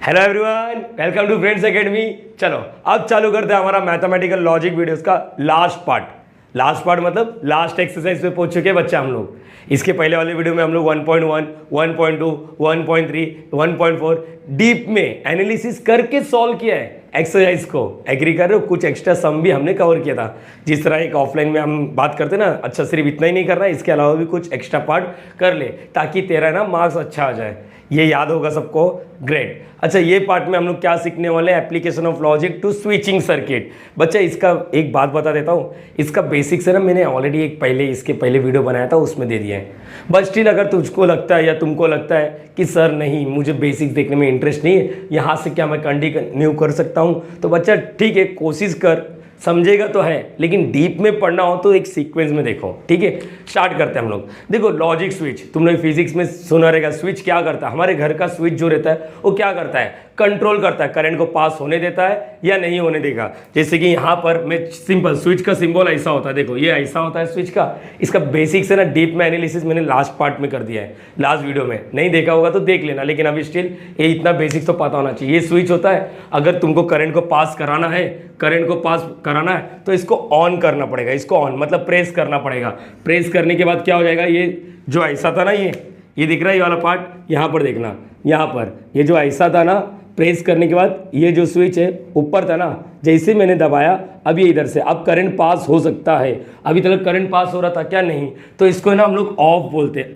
Hello everyone, welcome to friends academy. चलो अब चालू करते हैं हमारा मैथमेटिकल लॉजिक वीडियोस का लास्ट पार्ट मतलब लास्ट एक्सरसाइज पे पहुंच चुके हैं बच्चे हम लोग। इसके पहले वाले वीडियो में हम लोग 1.1, 1.2, 1.3, 1.4 डीप में एनालिसिस करके सॉल्व किया है एक्सरसाइज को। एग्री कर रहे हो? कुछ एक्स्ट्रा सम भी हमने कवर किया था। जिस तरह एक ऑफलाइन में हम बात करते ना, अच्छा सिर्फ इतना ही नहीं करना है, इसके अलावा भी कुछ एक्स्ट्रा पार्ट कर ले ताकि तेरा ना मार्क्स अच्छा आ जाए। ये याद होगा सबको? ग्रेट। अच्छा, ये पार्ट में हम लोग क्या सीखने वाले हैं? Application of logic to switching circuit. बच्चा इसका एक बात बता देता हूँ, इसका बेसिक्स है ना, मैंने ऑलरेडी इसके पहले वीडियो बनाया था, उसमें दे दिया है। बट स्टिल अगर तुझको लगता है या तुमको लगता है कि सर नहीं, मुझे बेसिक्स देखने में इंटरेस्ट नहीं है, यहाँ से क्या मैं कंटिन्यू कर सकता हूँ, तो बच्चा ठीक है, कोशिश कर, समझेगा तो है, लेकिन डीप में पढ़ना हो तो एक सीक्वेंस में देखो। ठीक है, स्टार्ट करते हैं हम लोग। देखो लॉजिक स्विच, तुम लोग फिजिक्स में सुना रहेगा। स्विच क्या करता है? हमारे घर का स्विच जो रहता है वो क्या करता है? कंट्रोल करता है, करंट को पास होने देता है या नहीं होने देगा। जैसे कि यहाँ पर मैं सिंपल, स्विच का सिंबल ऐसा होता है, देखो ये ऐसा होता है स्विच का। इसका बेसिक्स है ना, डीप में एनालिसिस मैंने लास्ट पार्ट में कर दिया है, लास्ट वीडियो में। नहीं देखा होगा तो देख लेना, लेकिन अभी स्टिल ये इतना बेसिक्स तो पता होना चाहिए। ये स्विच होता है, अगर तुमको करंट को पास कराना है, तो इसको ऑन करना पड़ेगा। इसको ऑन मतलब प्रेस करना पड़ेगा। प्रेस करने के बाद क्या हो जाएगा? ये जो ऐसा था ना, ये दिख रहा है, ये वाला पार्ट यहाँ पर देखना, यहाँ पर ये जो ऐसा था ना, प्रेस करने के बाद ये जो स्विच है ऊपर था ना, जैसे मैंने दबाया अब ये इधर से, अब करंट पास हो सकता है। अभी तक करंट पास हो रहा था क्या? नहीं। तो इसको ना हम लोग ऑफ बोलते हैं,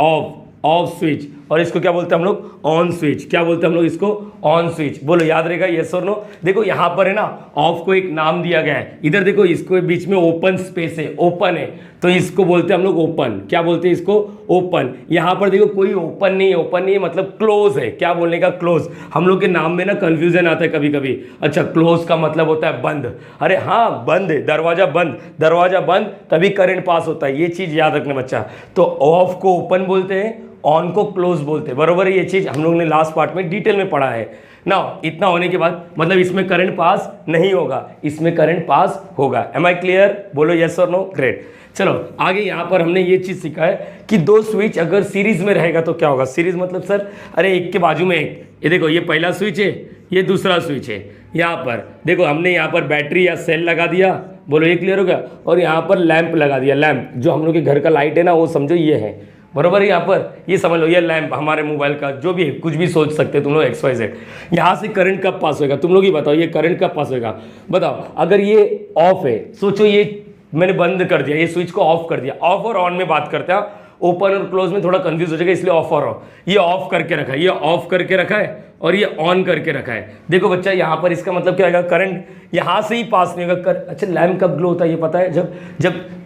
ऑफ स्विच। और इसको क्या बोलते हैं हम लोग? On switch. क्या बोलते हैं हम लोग इसको? On switch. बोलो याद रहेगा? यस और नो? देखो यहाँ पर है ना, ऑफ को एक नाम दिया गया है। इधर देखो, इसको बीच में ओपन स्पेस है, ओपन है, तो इसको बोलते हैं हम लोग ओपन। क्या बोलते हैं इसको? ओपन। यहाँ पर देखो कोई ओपन नहीं है, मतलब क्लोज है। क्या बोलने का? क्लोज। हम लोग के नाम में ना कंफ्यूजन आता है कभी कभी। अच्छा, क्लोज का मतलब होता है बंद। अरे हाँ, बंद है, दरवाजा बंद तभी करंट पास होता है। ये चीज याद रखना बच्चा। तो ऑफ को ओपन बोलते हैं, ऑन को क्लोज बोलते हैं। बरोबर है? ये चीज हम लोग ने लास्ट पार्ट में डिटेल में पढ़ा है ना। इतना होने के बाद मतलब इसमें करंट पास नहीं होगा, इसमें करंट पास होगा। Am I clear? बोलो यस और नो? ग्रेट। चलो आगे, यहाँ पर हमने ये चीज सीखा है कि दो स्विच अगर सीरीज में रहेगा तो क्या होगा? सीरीज मतलब सर, अरे एक के बाजू में एक, ये देखो ये पहला स्विच है, ये दूसरा स्विच है। यहाँ पर देखो हमने यहाँ पर बैटरी या सेल लगा दिया, बोलो ये क्लियर हो गया। और यहाँ पर लैंप लगा दिया, लैंप जो हम लोग के घर का लाइट है ना, वो समझो ये है। बरोबर है? यहाँ पर ये समझ लो, ये लैंप हमारे मोबाइल का, जो भी है, कुछ भी सोच सकते हो तुम लोग, XYZ। यहाँ से करंट कब पास होगा? तुम लोग ही बताओ, ये करंट कब पास होगा? बताओ। अगर ये ऑफ है, सोचो ये मैंने बंद कर दिया, ये स्विच को ऑफ कर दिया। ऑफ और ऑन में बात करते हैं, ओपन और क्लोज में थोड़ा कंफ्यूज हो जाएगा, इसलिए ऑफ और ऑन। ये ऑफ करके रखा है, ये ऑफ करके रखा है, और ये ऑन करके रखा है। देखो बच्चा, यहाँ पर इसका मतलब क्या होगा? करंट यहाँ से ही पास नहीं होगा। अच्छा, लैम्प कब ग्लो होता है ये पता है?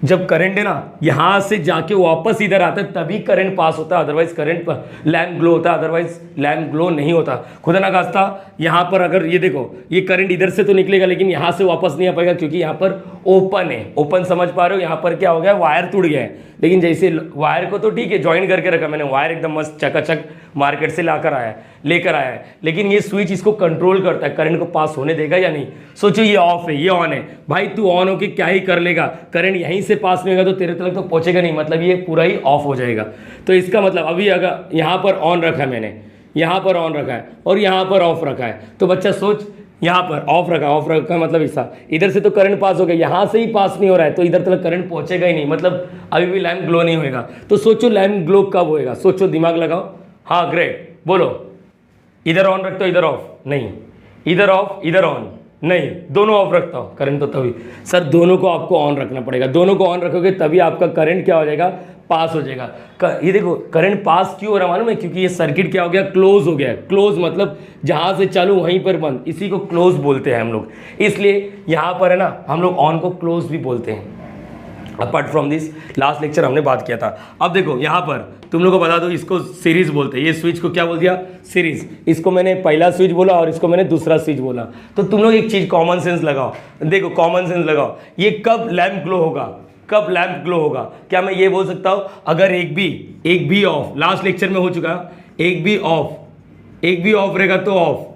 जब करंट है ना, यहाँ से जाके वापस इधर आता है तभी करंट पास होता है, अदरवाइज लैम्प ग्लो होता है, अदरवाइज लैम्प ग्लो नहीं होता। खुदा ना खास्ता यहाँ पर अगर ये देखो, ये करंट इधर से तो निकलेगा लेकिन यहाँ से वापस नहीं आ पाएगा, क्योंकि यहाँ पर ओपन है। ओपन समझ पा रहे हो? यहाँ पर क्या हो गया? वायर टूट गया है। लेकिन जैसे वायर को तो ठीक है, ज्वाइन करके रखा मैंने, वायर एकदम मस्त चकाचक मार्केट से लेकर आया है, लेकिन ये स्विच इसको कंट्रोल करता है, करंट को पास होने देगा या नहीं। सोचो ये ऑफ है, ये ऑन है। भाई तू ऑन होके क्या ही कर लेगा, करंट यहीं से पास नहीं होगा तो तेरे तक तो पहुंचेगा नहीं, मतलब ये पूरा ही ऑफ हो जाएगा। तो इसका मतलब अभी अगर यहाँ पर ऑन रखा है मैंने, यहाँ पर ऑन रखा है और यहाँ पर ऑफ रखा है, तो बच्चा सोच, यहाँ पर ऑफ रखा मतलब ऐसा, इधर से तो करंट पास हो गया, यहाँ से ही पास नहीं हो रहा है, तो इधर तक करंट पहुंचेगा ही नहीं, मतलब अभी भी लैम्प ग्लो नहीं होएगा। तो सोचो लैम्प ग्लो कब होएगा? सोचो, दिमाग लगाओ। हाँ ग्रेट, बोलो। इधर ऑन रखता हूँ, इधर ऑफ नहीं, इधर ऑफ इधर ऑन नहीं, दोनों ऑफ रखता हूँ, करंट तो तभी। सर दोनों को आपको ऑन रखना पड़ेगा, दोनों को ऑन रखोगे तभी आपका करंट क्या हो जाएगा? पास हो जाएगा। ये देखो करंट पास क्यों हो रहा है मालूम है? क्योंकि ये सर्किट क्या हो गया? क्लोज हो गया। क्लोज मतलब जहाँ से चालू वहीं पर बंद, इसी को क्लोज बोलते हैं हम लोग। इसलिए यहाँ पर है ना, हम लोग ऑन को क्लोज भी बोलते हैं। Apart from this, last lecture हमने बात किया था। अब देखो यहाँ पर तुम लोग को बता दो, इसको सीरीज बोलते हैं। ये स्विच को क्या बोल दिया? सीरीज। इसको मैंने पहला स्विच बोला और इसको मैंने दूसरा स्विच बोला। तो तुम लोग एक चीज कॉमन सेंस लगाओ, देखो कॉमन सेंस लगाओ, ये कब लैम्प ग्लो होगा? कब लैम्प ग्लो होगा? क्या मैं ये बोल सकता हूँ अगर एक भी ऑफ, लास्ट लेक्चर में हो चुका, एक भी ऑफ रहेगा तो ऑफ।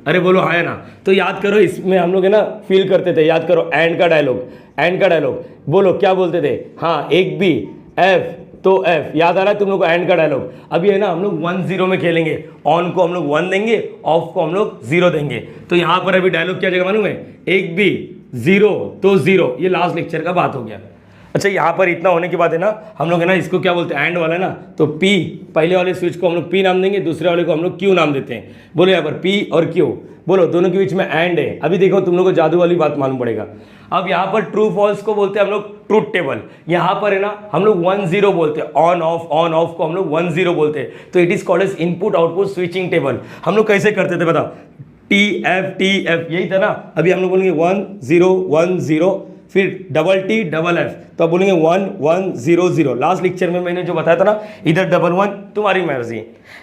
अरे बोलो हाँ है ना? तो याद करो, इसमें हम लोग है ना फील करते थे, याद करो एंड का डायलॉग बोलो क्या बोलते थे? हाँ, एक भी एफ तो F, याद आ रहा है तुम लोग को एंड का डायलॉग। अभी है ना हम लोग 1-0 में खेलेंगे, ऑन को हम लोग 1 देंगे, ऑफ को हम लोग 0 देंगे। तो यहाँ पर अभी डायलॉग क्या जगह मालूम है, एक भी 0 तो 0, ये लास्ट लेक्चर का बात हो गया। अच्छा यहाँ पर इतना होने के बाद है ना हम लोग है ना इसको क्या बोलते हैं, एंड वाला ना, तो P पहले वाले स्विच को हम लोग P नाम देंगे, दूसरे वाले को हम लोग Q नाम देते हैं। बोलो यहाँ पर P और Q, बोलो दोनों के बीच में एंड है। अभी देखो तुम लोग को जादू वाली बात मालूम पड़ेगा। अब यहाँ पर ट्रू फॉल्स को बोलते हैं हम लोग ट्रूथ टेबल। यहाँ पर है ना हम लोग 1-0 बोलते हैं, ऑन ऑफ को हम लोग 1-0 बोलते हैं। तो it is called as input output switching table. हम लोग कैसे करते थे बताओ, TF यही था ना। अभी हम लोग बोलेंगे 1-0-1-0, फिर T F, तो अब बोलेंगे 1-1-0-0। लास्ट लेक्चर में मैंने जो बताया था ना, इधर 1-1 तुम्हारी मर्जी।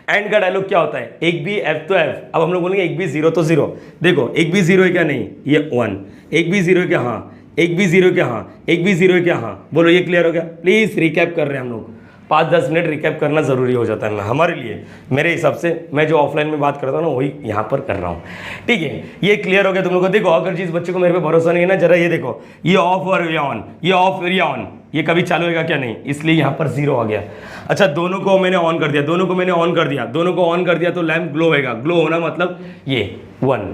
एंड का डायलॉग क्या होता है, एक भी F तो F। अब हम लोग बोलेंगे एक भी 0 तो 0। देखो एक भी 0 है क्या, नहीं ये 1, एक भी 0 है क्या, हाँ, एक भी 0 है क्या, हाँ, एक भी 0 है क्या, हाँ। बोलो ये क्लियर हो गया। प्लीज रिकैप कर रहे हैं हम लोग, 5-10 मिनट रिकैप करना ज़रूरी हो जाता है हमारे लिए, मेरे हिसाब से। मैं जो ऑफलाइन में बात करता हूँ ना वही यहाँ पर कर रहा हूँ, ठीक है। ये क्लियर हो गया तुम लोग को। देखो अगर जिस बच्चे को मेरे पे भरोसा नहीं है ना, जरा ये देखो, ये ऑफ और ये ऑन, ये ऑफ और ये ऑन, ये कभी चालू होगा क्या, नहीं, इसलिए यहाँ पर 0 आ गया। अच्छा दोनों को मैंने ऑन कर दिया, दोनों को मैंने ऑन कर दिया, दोनों को ऑन कर दिया तो लैम्प ग्लो होगा। ग्लो होना मतलब ये 1।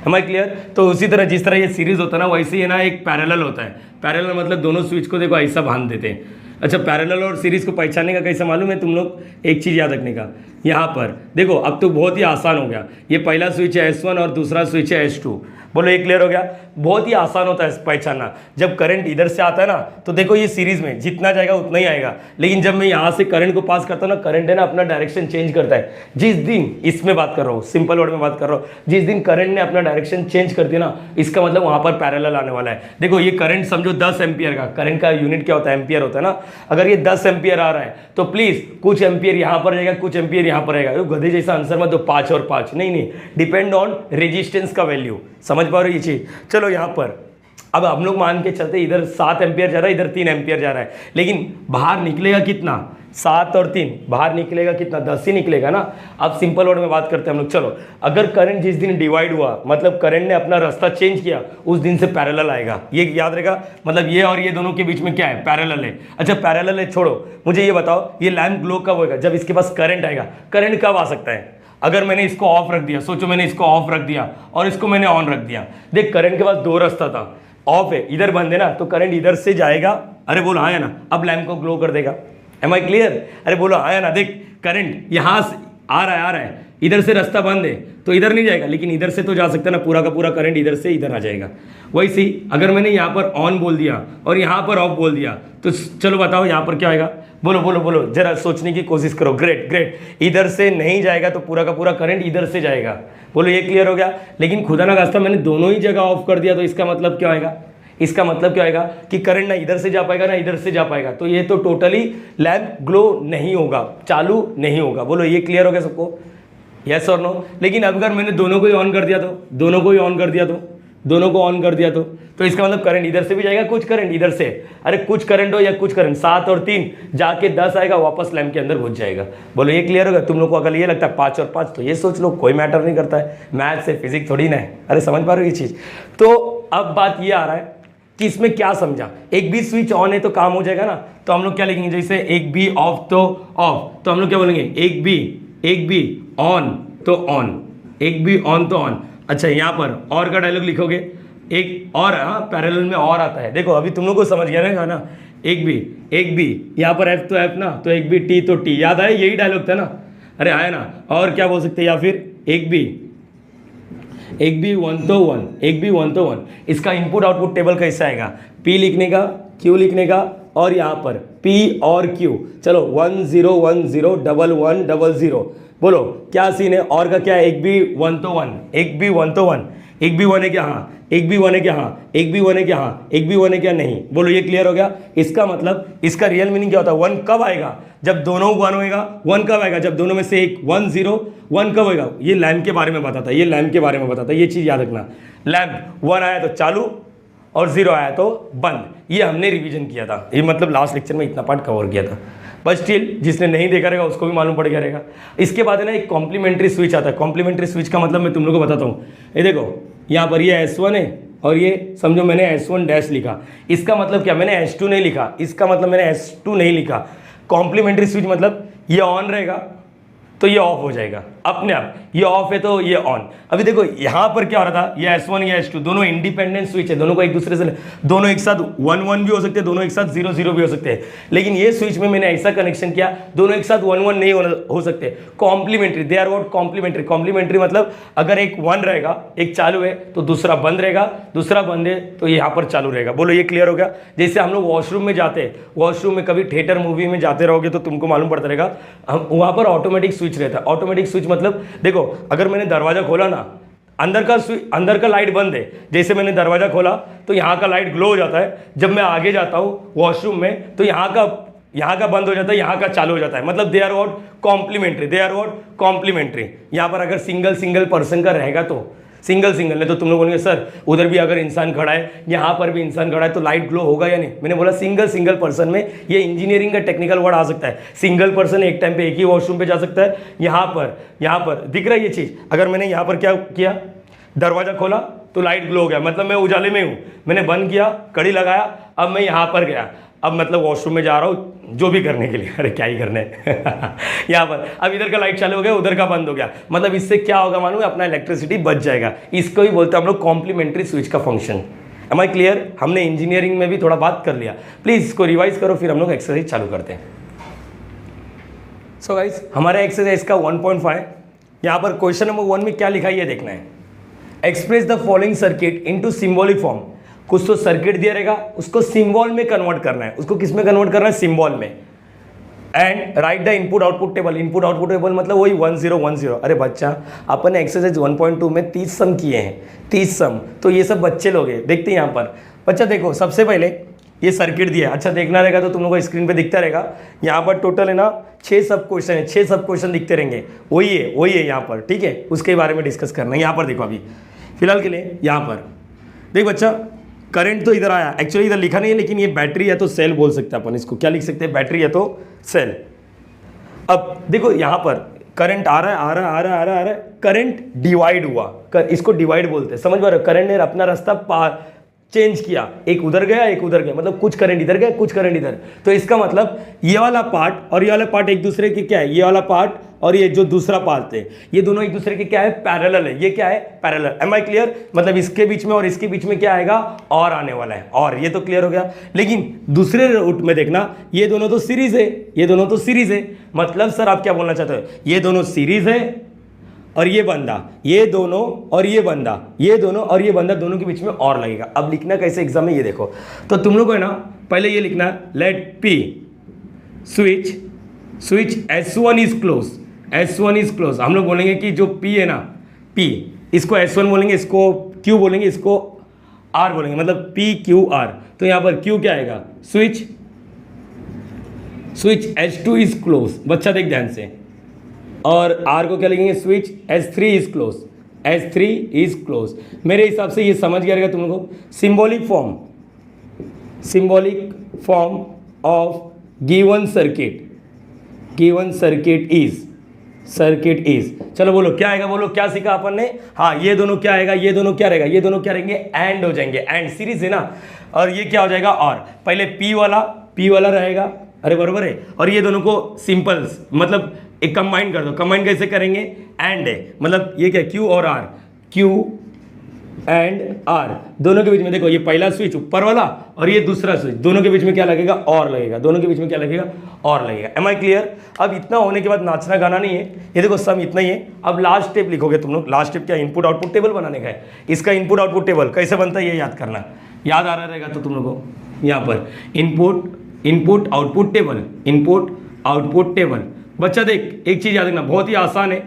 Am I clear? तो उसी तरह जिस तरह ये सीरीज होता है ना, वैसे ही ना एक पैरेलल होता है। पैरेलल मतलब दोनों स्विच को देखो ऐसा बांध देते हैं। अच्छा पैरेलल और सीरीज को पहचानने का कैसा मालूम है तुम लोग, एक चीज़ याद रखने का, यहाँ पर देखो अब तो बहुत ही आसान हो गया। ये पहला स्विच है S1 और दूसरा स्विच है S2। बोलो ये क्लियर हो गया। बहुत ही आसान होता है पहचानना। जब करंट इधर से आता है ना, तो देखो ये सीरीज में जितना जाएगा उतना ही आएगा, लेकिन जब मैं यहाँ से करंट को पास करता हूँ ना, करंट है ना अपना डायरेक्शन चेंज करता है। जिस दिन, इसमें बात कर रहा हूँ, सिंपल वर्ड में बात कर रहा हूँ, जिस दिन करंट ने अपना डायरेक्शन चेंज कर दिया ना, इसका मतलब वहाँ पर पैरेलल आने वाला है। देखो ये करंट समझो 10 एम्पियर का, करंट का यूनिट क्या होता है, एम्पियर होता है ना। अगर ये 10 एम्पियर आ रहा है तो प्लीज कुछ एम्पियर यहाँ पर रहेगा, कुछ एम्पियर यहाँ पर रहेगा। गधे जैसा आंसर मत दो 5 और 5, नहीं, डिपेंड ऑन रेजिस्टेंस का वैल्यू। समझ पा रहे हो ये चीज? चलो यहाँ पर अब हम लोग मान के चलते इधर 7 एम्पियर जा रहा है, इधर 3 एम्पियर जा रहा है, लेकिन बाहर निकलेगा कितना, 7 और 3, बाहर निकलेगा कितना, 10 ही निकलेगा ना। अब सिंपल वर्ड में बात करते हैं हम लोग। चलो अगर करंट जिस दिन डिवाइड हुआ, मतलब करंट ने अपना रास्ता चेंज किया, उस दिन से पैरेलल आएगा। ये याद रहेगा, मतलब ये और ये दोनों के बीच में क्या है, पैरेलल है। अच्छा पैरेलल है छोड़ो, मुझे ये बताओ ये लैम्प ग्लो कब होगा, जब इसके पास करंट आएगा। करंट कब आ सकता है, अगर मैंने इसको ऑफ रख दिया, सोचो मैंने इसको ऑफ रख दिया और इसको मैंने ऑन रख दिया। देख करंट के पास 2 रास्ता था, ऑफ है, इधर बंद है ना, तो करंट इधर से जाएगा। अरे बोलो आया ना, अब लैम्प को ग्लो कर देगा। Am I clear? अरे बोलो आया ना। देख करंट यहाँ से आ रहा है, इधर से रास्ता बंद है तो इधर नहीं जाएगा, लेकिन इधर से तो जा सकता है ना, पूरा का पूरा करंट इधर से इधर आ जाएगा। वैसे ही अगर मैंने यहाँ पर ऑन बोल दिया और यहाँ पर ऑफ बोल दिया, तो चलो बताओ यहाँ पर क्या आएगा। बोलो बोलो बोलो, जरा सोचने की कोशिश करो। ग्रेट, इधर से नहीं जाएगा तो पूरा का पूरा करंट इधर से जाएगा। बोलो ये क्लियर हो गया। लेकिन खुदा ना खास्ता मैंने दोनों ही जगह ऑफ कर दिया, तो इसका मतलब क्या आएगा, इसका मतलब क्या आएगा कि करंट ना इधर से जा पाएगा ना इधर से जा पाएगा, तो ये तो टोटली लैम्प ग्लो नहीं होगा, चालू नहीं होगा। बोलो ये क्लियर हो गया सबको, यस और नो? लेकिन अगर मैंने दोनों को ही ऑन कर दिया तो, दोनों को ही ऑन कर दिया तो, दोनों को ऑन कर दिया तो इसका मतलब करंट इधर से भी जाएगा, कुछ करंट इधर से। अरे कुछ करंट हो या कुछ करंट, 7 और 3 जाके 10 आएगा, वापस लैम्प के अंदर घुस जाएगा। बोलो ये क्लियर होगा? तुम लोग को अगर ये लगता है 5 और 5, तो ये सोच लो कोई मैटर नहीं करता है, मैथ से फिजिक्स थोड़ी ना है। अरे समझ पा रहे हो ये चीज़? तो अब बात ये आ रहा है कि इसमें क्या समझा, एक भी स्विच ऑन है तो काम हो जाएगा ना। तो हम लोग क्या लिखेंगे, जैसे एक भी ऑफ तो ऑफ, तो हम लोग क्या बोलेंगे, एक भी ऑन तो ऑन, एक भी ऑन तो ऑन। अच्छा यहाँ पर और का डायलॉग लिखोगे, एक और, हाँ पैरेलल में और आता है। देखो अभी तुम लोग को समझ गया ना, एक भी यहाँ पर एफ तो एफ ना, तो एक भी टी तो टी, याद आया यही डायलॉग था ना। अरे आया ना। और क्या बोल सकते हैं, या फिर एक भी 1 तो 1, एक भी 1 तो 1। इसका इनपुट आउटपुट टेबल कैसा आएगा, P लिखने का, Q लिखने का, और यहाँ पर P और Q। चलो 1 0 1 0 1 1 0 0। बोलो क्या सीन है, और का क्या है, एक भी 1 तो 1, एक भी 1 तो 1, एक भी 1 है क्या, हाँ, एक भी 1 है क्या, हाँ, एक भी 1 है क्या, हाँ, एक भी 1 है क्या, नहीं। बोलो ये क्लियर हो गया। इसका मतलब इसका रियल मीनिंग क्या होता है, 1 कब आएगा, जब दोनों 1 होएगा। 1 कब आएगा, जब दोनों में से एक 1 0 1 कब होएगा। ये लैम्प के बारे में बताता है, ये लैम्प के बारे में बताता है, ये चीज़ याद रखना। लैम्प 1 आया तो चालू और 0 आया तो बंद। ये हमने रिवीजन किया था, ये मतलब लास्ट लेक्चर में इतना पार्ट कवर किया था। बस स्टिल जिसने नहीं देखा रहेगा उसको भी मालूम पड़ गया रहेगा। इसके बाद है ना एक कॉम्प्लीमेंट्री स्विच आता है। कॉम्प्लीमेंट्री स्विच का मतलब मैं तुम लोग को बताता हूँ। ये देखो यहाँ पर ये S1 है और ये समझो मैंने S1 डैश लिखा, इसका मतलब क्या, मैंने S2 नहीं लिखा, इसका मतलब मैंने S2 नहीं लिखा। कॉम्प्लीमेंट्री स्विच मतलब ये ऑन रहेगा तो ये ऑफ हो जाएगा अपने आप, ये ऑफ है तो ये ऑन। अभी देखो यहाँ पर क्या हो रहा था, ये S1 या S2 दोनों इंडिपेंडेंट स्विच है, दोनों को एक दूसरे से, दोनों एक साथ 1-1 भी हो सकते हैं, दोनों एक साथ 0-0 भी हो सकते हैं। लेकिन ये स्विच में मैंने ऐसा कनेक्शन किया, दोनों एक साथ 1-1 नहीं हो सकते, complementary, they are what complementary. Complementary मतलब अगर एक 1 रहेगा, एक चालू है तो दूसरा बंद रहेगा, दूसरा बंद है तो यहाँ पर चालू रहेगा। बोलो ये क्लियर हो गया? जैसे हम लोग वॉशरूम में जाते हैं, वॉशरूम में कभी थिएटर मूवी में जाते रहोगे तो तुमको मालूम पड़ता रहेगा, हम वहाँ पर ऑटोमेटिक स्विच रहता है। ऑटोमेटिक स्विच मतलब देखो अगर मैंने दरवाजा खोला ना, अंदर का लाइट बंद है, जैसे मैंने दरवाजा खोला तो यहाँ का लाइट ग्लो हो जाता है, जब मैं आगे जाता हूँ वॉशरूम में तो यहाँ का बंद हो जाता है, यहाँ का चालू हो जाता है। मतलब they are what complementary, they are what complementary. यहाँ पर अगर सिंगल पर्सन का रहेगा तो सिंगल नहीं तो तुम लोग बोलेंगे सर उधर भी अगर इंसान खड़ा है, यहाँ पर भी इंसान खड़ा है तो लाइट ग्लो होगा या नहीं। मैंने बोला सिंगल पर्सन में, ये इंजीनियरिंग का टेक्निकल वर्ड आ सकता है। सिंगल पर्सन एक टाइम पे एक ही वॉशरूम पे जा सकता है। यहाँ पर दिख रहा है ये चीज़, अगर मैंने यहाँ पर क्या किया, दरवाजा खोला तो लाइट ग्लो हो गया, मतलब मैं उजाले में हूँ। मैंने बंद किया, कड़ी लगाया, अब मैं यहाँ पर गया, अब मतलब वॉशरूम में जा रहा हूँ जो भी करने के लिए, अरे क्या ही करने यहाँ पर अब इधर का लाइट चालू हो गया, उधर का बंद हो गया, मतलब इससे क्या होगा मालूम है, अपना इलेक्ट्रिसिटी बच जाएगा। इसको ही बोलते हैं हम लोग कॉम्प्लीमेंट्री स्विच का फंक्शन। Am I clear? हमने इंजीनियरिंग में भी थोड़ा बात कर लिया, प्लीज इसको रिवाइज करो, फिर हम लोग एक्सरसाइज चालू करते हैं। सो गाइस हमारा एक्सरसाइज का 1.5 यहाँ पर क्वेश्चन नंबर 1 में क्या लिखा है ये देखना है। Express the following circuit into symbolic form. कुछ तो सर्किट दिया रहेगा, उसको सिंबल में कन्वर्ट करना है। उसको किस में कन्वर्ट करना है? सिंबल में। And right the input output table. Input output table मतलब वही 1 0 1 0। अरे बच्चा अपन ने एक्सरसाइज 1.2 में 30 सम किए हैं, 30 सम, तो ये सब बच्चे लोग हैं। देखते हैं यहाँ पर बच्चा, देखो सबसे पहले ये सर्किट दिया है, अच्छा देखना रहेगा तो तुम लोगों को स्क्रीन पे दिखता रहेगा। यहाँ पर टोटल है ना 6 सब क्वेश्चन है, 6 सब क्वेश्चन दिखते रहेंगे, वही है यहाँ पर, ठीक है। उसके बारे में डिस्कस करना है। यहाँ पर देखो अभी फिलहाल के लिए यहाँ पर देख बच्चा, करंट तो इधर आया, एक्चुअली इधर लिखा नहीं है, लेकिन ये बैटरी या तो सेल बोल सकते हैं अपन इसको। क्या लिख सकते हैं? बैटरी या तो सेल। अब देखो यहाँ पर करंट आ रहा है, करंट डिवाइड हुआ, इसको डिवाइड बोलते हैं, समझ पा रहे हो? करंट ने अपना रास्ता चेंज किया, एक उधर गया एक उधर गया, मतलब कुछ करंट इधर गया कुछ करंट इधर। तो इसका मतलब ये वाला पार्ट और ये वाला पार्ट एक दूसरे के क्या है, ये वाला पार्ट और ये जो दूसरा पार्ट है, ये दोनों एक दूसरे के क्या है? पैरेलल है। ये क्या है? पैरेलल। Am I clear? मतलब इसके बीच में और इसके बीच में क्या आएगा? और आने वाला है, और ये तो क्लियर हो गया। लेकिन दूसरे रूट में देखना, ये दोनों तो सीरीज है, ये दोनों तो सीरीज है। मतलब सर आप क्या बोलना चाहते हो? ये दोनों सीरीज है और ये बंदा, ये दोनों और ये बंदा, ये दोनों और ये बंदा, दोनों के बीच में और लगेगा। अब लिखना कैसे एग्जाम में ये देखो, तो तुम लोग को है ना पहले ये लिखना है, let P switch S1 is close, S1 is close. हम लोग बोलेंगे कि जो P है ना, P इसको S1 बोलेंगे, इसको Q बोलेंगे, इसको R बोलेंगे, मतलब PQR। तो यहाँ पर Q क्या आएगा? Switch S2 is close. बच्चा देख ध्यान से, और R को क्या लिखेंगे? Switch S3 is close, S3 is close. मेरे हिसाब से ये समझ गया रहेगा तुम लोगों को। Symbolic form of given circuit is. चलो बोलो क्या आएगा, बोलो क्या सीखा अपन ने? हाँ ये दोनों क्या आएगा, ये दोनों क्या रहेगा, ये दोनों क्या रहेंगे? एंड हो जाएंगे, एंड सीरीज है ना। और ये क्या हो जाएगा? और पहले P वाला रहेगा, अरे बरोबर है। और ये दोनों को सिंपल्स मतलब एक कंबाइन कर दो। कंबाइन कैसे करेंगे? एंड है, मतलब ये क्या? Q और R, Q एंड R, दोनों के बीच में देखो ये पहला स्विच ऊपर वाला और ये दूसरा स्विच, दोनों के बीच में क्या लगेगा? और लगेगा। दोनों के बीच में क्या लगेगा? और लगेगा। Am I clear? अब इतना होने के बाद नाचना गाना नहीं है, ये देखो सम इतना ही है। अब लास्ट स्टेप लिखोगे तुम लोग। लास्ट स्टेप क्या? इनपुट आउटपुट टेबल बनाने का है। इसका इनपुट आउटपुट टेबल कैसे बनता है ये याद करना, याद आ रहा रहेगा तो तुम लोग को। यहाँ पर इनपुट आउटपुट टेबल। बच्चा देख एक चीज़ याद रखना, बहुत ही आसान है,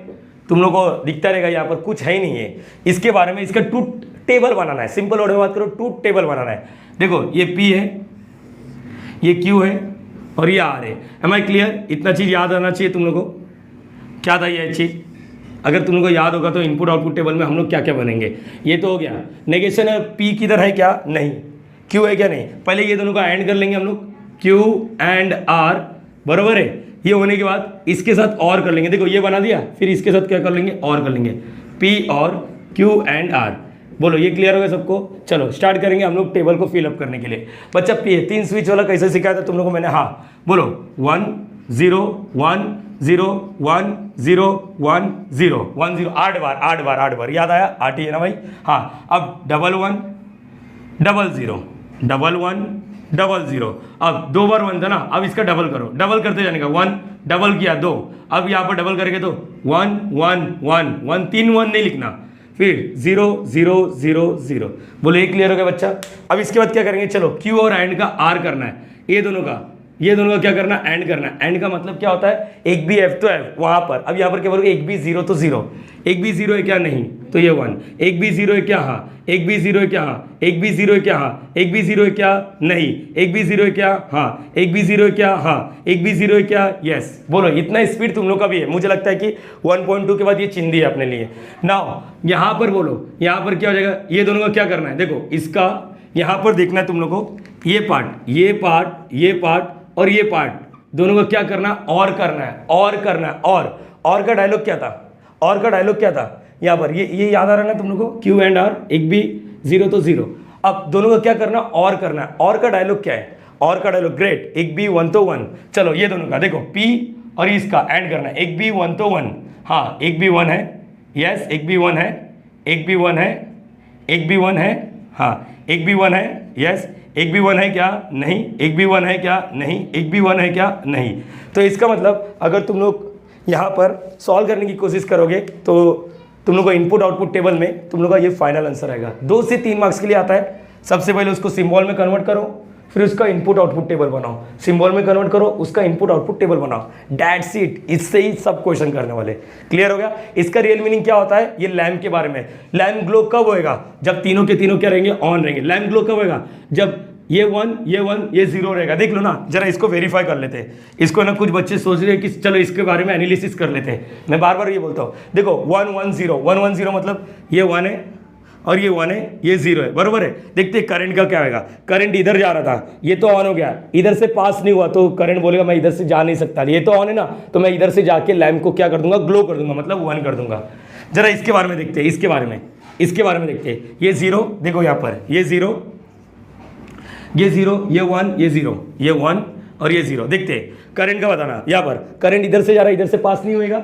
तुम लोग को दिखता रहेगा। यहाँ पर कुछ है ही नहीं है इसके बारे में, इसका ट्रूथ टेबल बनाना है। सिंपल वर्ड में बात करो, ट्रूथ टेबल बनाना है। देखो ये P है, ये Q है और ये R है। Am I clear? इतना चीज़ याद आना चाहिए तुम लोग को। क्या था ये चीज़? अगर तुम लोग को याद होगा तो इनपुट आउटपुट टेबल में हम लोग क्या क्या बनेंगे। ये तो हो गया। नेगेशन है, P किधर है क्या? नहीं। Q है क्या? नहीं। पहले ये दोनों का एंड कर लेंगे हम लोग, Q एंड R, बराबर है। ये होने के बाद इसके साथ और कर लेंगे, देखो ये बना दिया, फिर इसके साथ क्या कर लेंगे? और कर लेंगे, P और Q एंड R। बोलो ये क्लियर हो गया सबको? चलो स्टार्ट करेंगे हम लोग टेबल को फिलअप करने के लिए। बच्चा P 3 स्विच वाला कैसे सिखाया था तुम लोगों को मैंने? हाँ बोलो 1 0 1 0 1 0 1 0 1 0 8 बार याद आया? 8 ही है ना भाई? हाँ, अब 1 1 0 0 1 1 0 0, अब 2 बार 1 था ना, अब इसका डबल करो, डबल करते जाने का, 1 डबल किया 2, अब यहाँ पर डबल करेंगे तो 1 1 1 1, 3 1 नहीं लिखना, फिर 0 0 0 0। बोलो ये क्लियर हो गया बच्चा? अब इसके बाद क्या करेंगे, चलो Q और एंड का R करना है, ये दोनों का क्या करना है, एंड करना है। एंड का मतलब क्या होता है, एक भी F तो F वहां पर, अब यहाँ पर क्या बोलोगे, एक भी 0 तो 0, एक भी 0 है क्या, नहीं तो ये 1, एक भी 0 है क्या, हाँ, एक भी 0 है क्या, हाँ, एक भी 0 है क्या, हाँ, एक भी 0 है क्या, नहीं, एक भी 0 है क्या, हाँ, एक भी 0 है क्या, हाँ, एक भी 0 है क्या, यस। बोलो इतना स्पीड तुम लोग का भी है, मुझे लगता है कि 1.2 के बाद ये चिंदी है अपने लिए। नाउ यहाँ पर बोलो, यहाँ पर क्या हो जाएगा, ये दोनों का क्या करना है, देखो इसका यहाँ पर देखना है तुम लोग को, ये पार्ट ये पार्ट ये पार्ट और ये पार्ट दोनों का क्या करना है, और करना है, और करना है। और का डायलॉग क्या था, और का डायलॉग क्या था, यहाँ पर ये याद आ रहा है ना तुम लोग को, Q एंड R, एक भी 0 तो 0, अब दोनों का क्या करना, और करना है। और का डायलॉग क्या है, और का डायलॉग, ग्रेट, एक भी 1 तो 1, चलो ये दोनों का देखो P और इसका एंड करना है, एक भी 1 तो 1, हाँ एक भी 1 है, यस एक भी 1 है, एक भी 1 है, एक भी 1 है, हाँ एक भी 1 है, यस एक भी 1 है क्या, नहीं, एक भी 1 है क्या, नहीं, एक भी 1 है क्या, नहीं। तो इसका मतलब अगर तुम लोग यहाँ पर सॉल्व करने की कोशिश करोगे तो तुम लोग को इनपुट आउटपुट टेबल में तुम लोग का ये फाइनल आंसर आएगा। 2 से 3 मार्क्स के लिए आता है। सबसे पहले उसको सिंबल में कन्वर्ट करो, फिर उसका इनपुट आउटपुट टेबल बनाओ, सिंबल में कन्वर्ट करो, उसका इनपुट आउटपुट टेबल बनाओ, दैट्स इट। इससे ही सब क्वेश्चन करने वाले। क्लियर हो गया? इसका रियल मीनिंग क्या होता है, ये लैम्प के बारे में। लैम्प ग्लो कब होएगा, जब तीनों के तीनों क्या रहेंगे, ऑन रहेंगे। लैम्प ग्लो कब होएगा, जब ये 1 ये 0 रहेगा। देख लो ना, जरा इसको वेरीफाई कर लेते हैं। इसको ना कुछ बच्चे सोच रहे हैं कि चलो इसके बारे में एनालिसिस कर लेते हैं। मैं बार बार ये बोलता हूँ, देखो 1 1 0 मतलब ये 1 है और ये 1 है, ये 0 है, बरोबर है। देखते करंट का क्या होगा, करंट इधर जा रहा था, ये तो ऑन हो गया, इधर से पास नहीं हुआ तो करंट बोलेगा मैं इधर से जा नहीं सकता, ये तो ऑन है ना, तो मैं इधर से जाके लैम्प को क्या कर दूंगा, ग्लो कर दूंगा, मतलब 1 कर दूंगा। जरा इसके बारे में देखते हैं, इसके बारे में देखते हैं। ये 0 देखो यहाँ पर, ये 0 ये 1 ये 0 ये 1 और ये 0। देखते हैं करंट का बताना। यहाँ पर करंट इधर से जा रहा है, इधर से पास नहीं होएगा।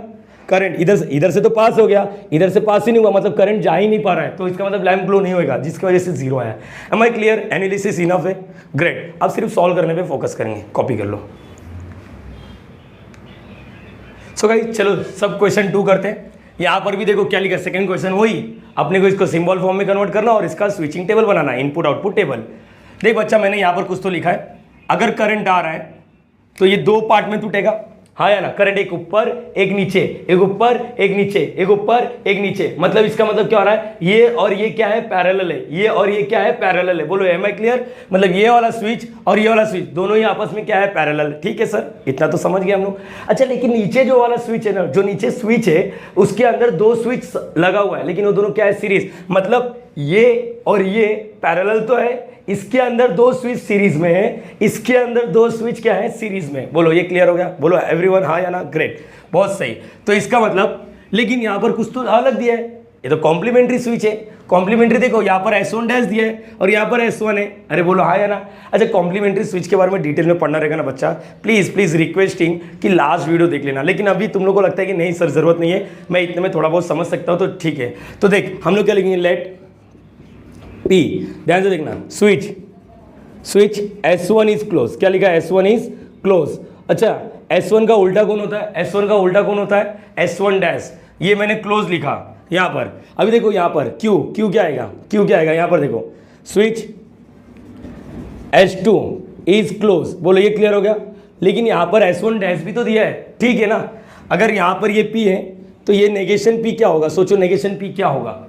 करंट इधर से तो पास हो गया, इधर से पास ही नहीं हुआ, मतलब करंट जा ही नहीं पा रहा है, तो इसका मतलब लैम्प ग्लो नहीं होएगा, जिसकी वजह से 0 आया। Am I clear? Analysis enough है, ग्रेट। अब सिर्फ सॉल्व करने पे फोकस करेंगे, कॉपी कर लो। सो गाइस चलो सब क्वेश्चन 2 करते हैं। यहाँ पर भी देखो क्या लिखा, सेकंड क्वेश्चन वही, अपने को इसको सिंबल फॉर्म में कन्वर्ट करना और इसका स्विचिंग टेबल बनाना, इनपुट आउटपुट टेबल। देख बच्चा, मैंने यहाँ पर कुछ तो लिखा है, अगर करंट आ रहा है तो ये 2 पार्ट में टूटेगा, हाँ या ना। करंट एक ऊपर एक नीचे, एक ऊपर एक नीचे, एक ऊपर एक नीचे, मतलब इसका मतलब क्या हो रहा है, ये और ये क्या है, पैरेलल है, ये और ये क्या है, पैरेलल है। बोलो एम आई क्लियर? मतलब ये वाला स्विच और ये वाला स्विच दोनों ही आपस में क्या है, पैरेलल। ठीक है सर, इतना तो समझ गए हम लोग। अच्छा, लेकिन नीचे जो वाला स्विच है ना, जो नीचे स्विच है उसके अंदर 2 स्विच लगा हुआ है, लेकिन वो दोनों क्या है, सीरीज। मतलब ये और ये पैरेलल तो है, इसके अंदर 2 स्विच सीरीज में है, इसके अंदर 2 स्विच क्या है, सीरीज में। बोलो ये क्लियर हो गया? बोलो एवरीवन हाँ या ना? ग्रेट, बहुत सही। तो इसका मतलब, लेकिन यहाँ पर कुछ तो अलग दिया है, ये तो कॉम्प्लीमेंट्री स्विच है। कॉम्प्लीमेंट्री देखो, यहाँ पर S1 डैश दिया है और यहाँ पर S1 है। अरे बोलो हाँ या ना? अच्छा, कॉम्प्लीमेंट्री स्विच के बारे में डिटेल में पढ़ना रहेगा ना बच्चा, प्लीज रिक्वेस्टिंग कि लास्ट वीडियो देख लेना। लेकिन अभी तुम लोग को लगता है कि नहीं सर जरूरत नहीं है, मैं इतने में थोड़ा बहुत समझ सकता हूँ, तो ठीक है। तो देख हम लोग क्या लिखेंगे, लेट P, ध्यान से देखना, स्विच S1 इज क्लोज। क्या लिखा है, S1 इज क्लोज। अच्छा, S1 का उल्टा कौन होता है, S1 का उल्टा कौन होता है, S1 डैश। ये मैंने क्लोज लिखा यहाँ पर। अभी देखो यहाँ पर Q क्या आएगा, Q क्या आएगा, यहाँ पर देखो स्विच S2 इज क्लोज। बोलो ये क्लियर हो गया? लेकिन यहाँ पर S1 डैश भी तो दिया है, ठीक है ना। अगर यहाँ पर ये P है तो ये नेगेशन P क्या होगा, सोचो नेगेशन P क्या होगा।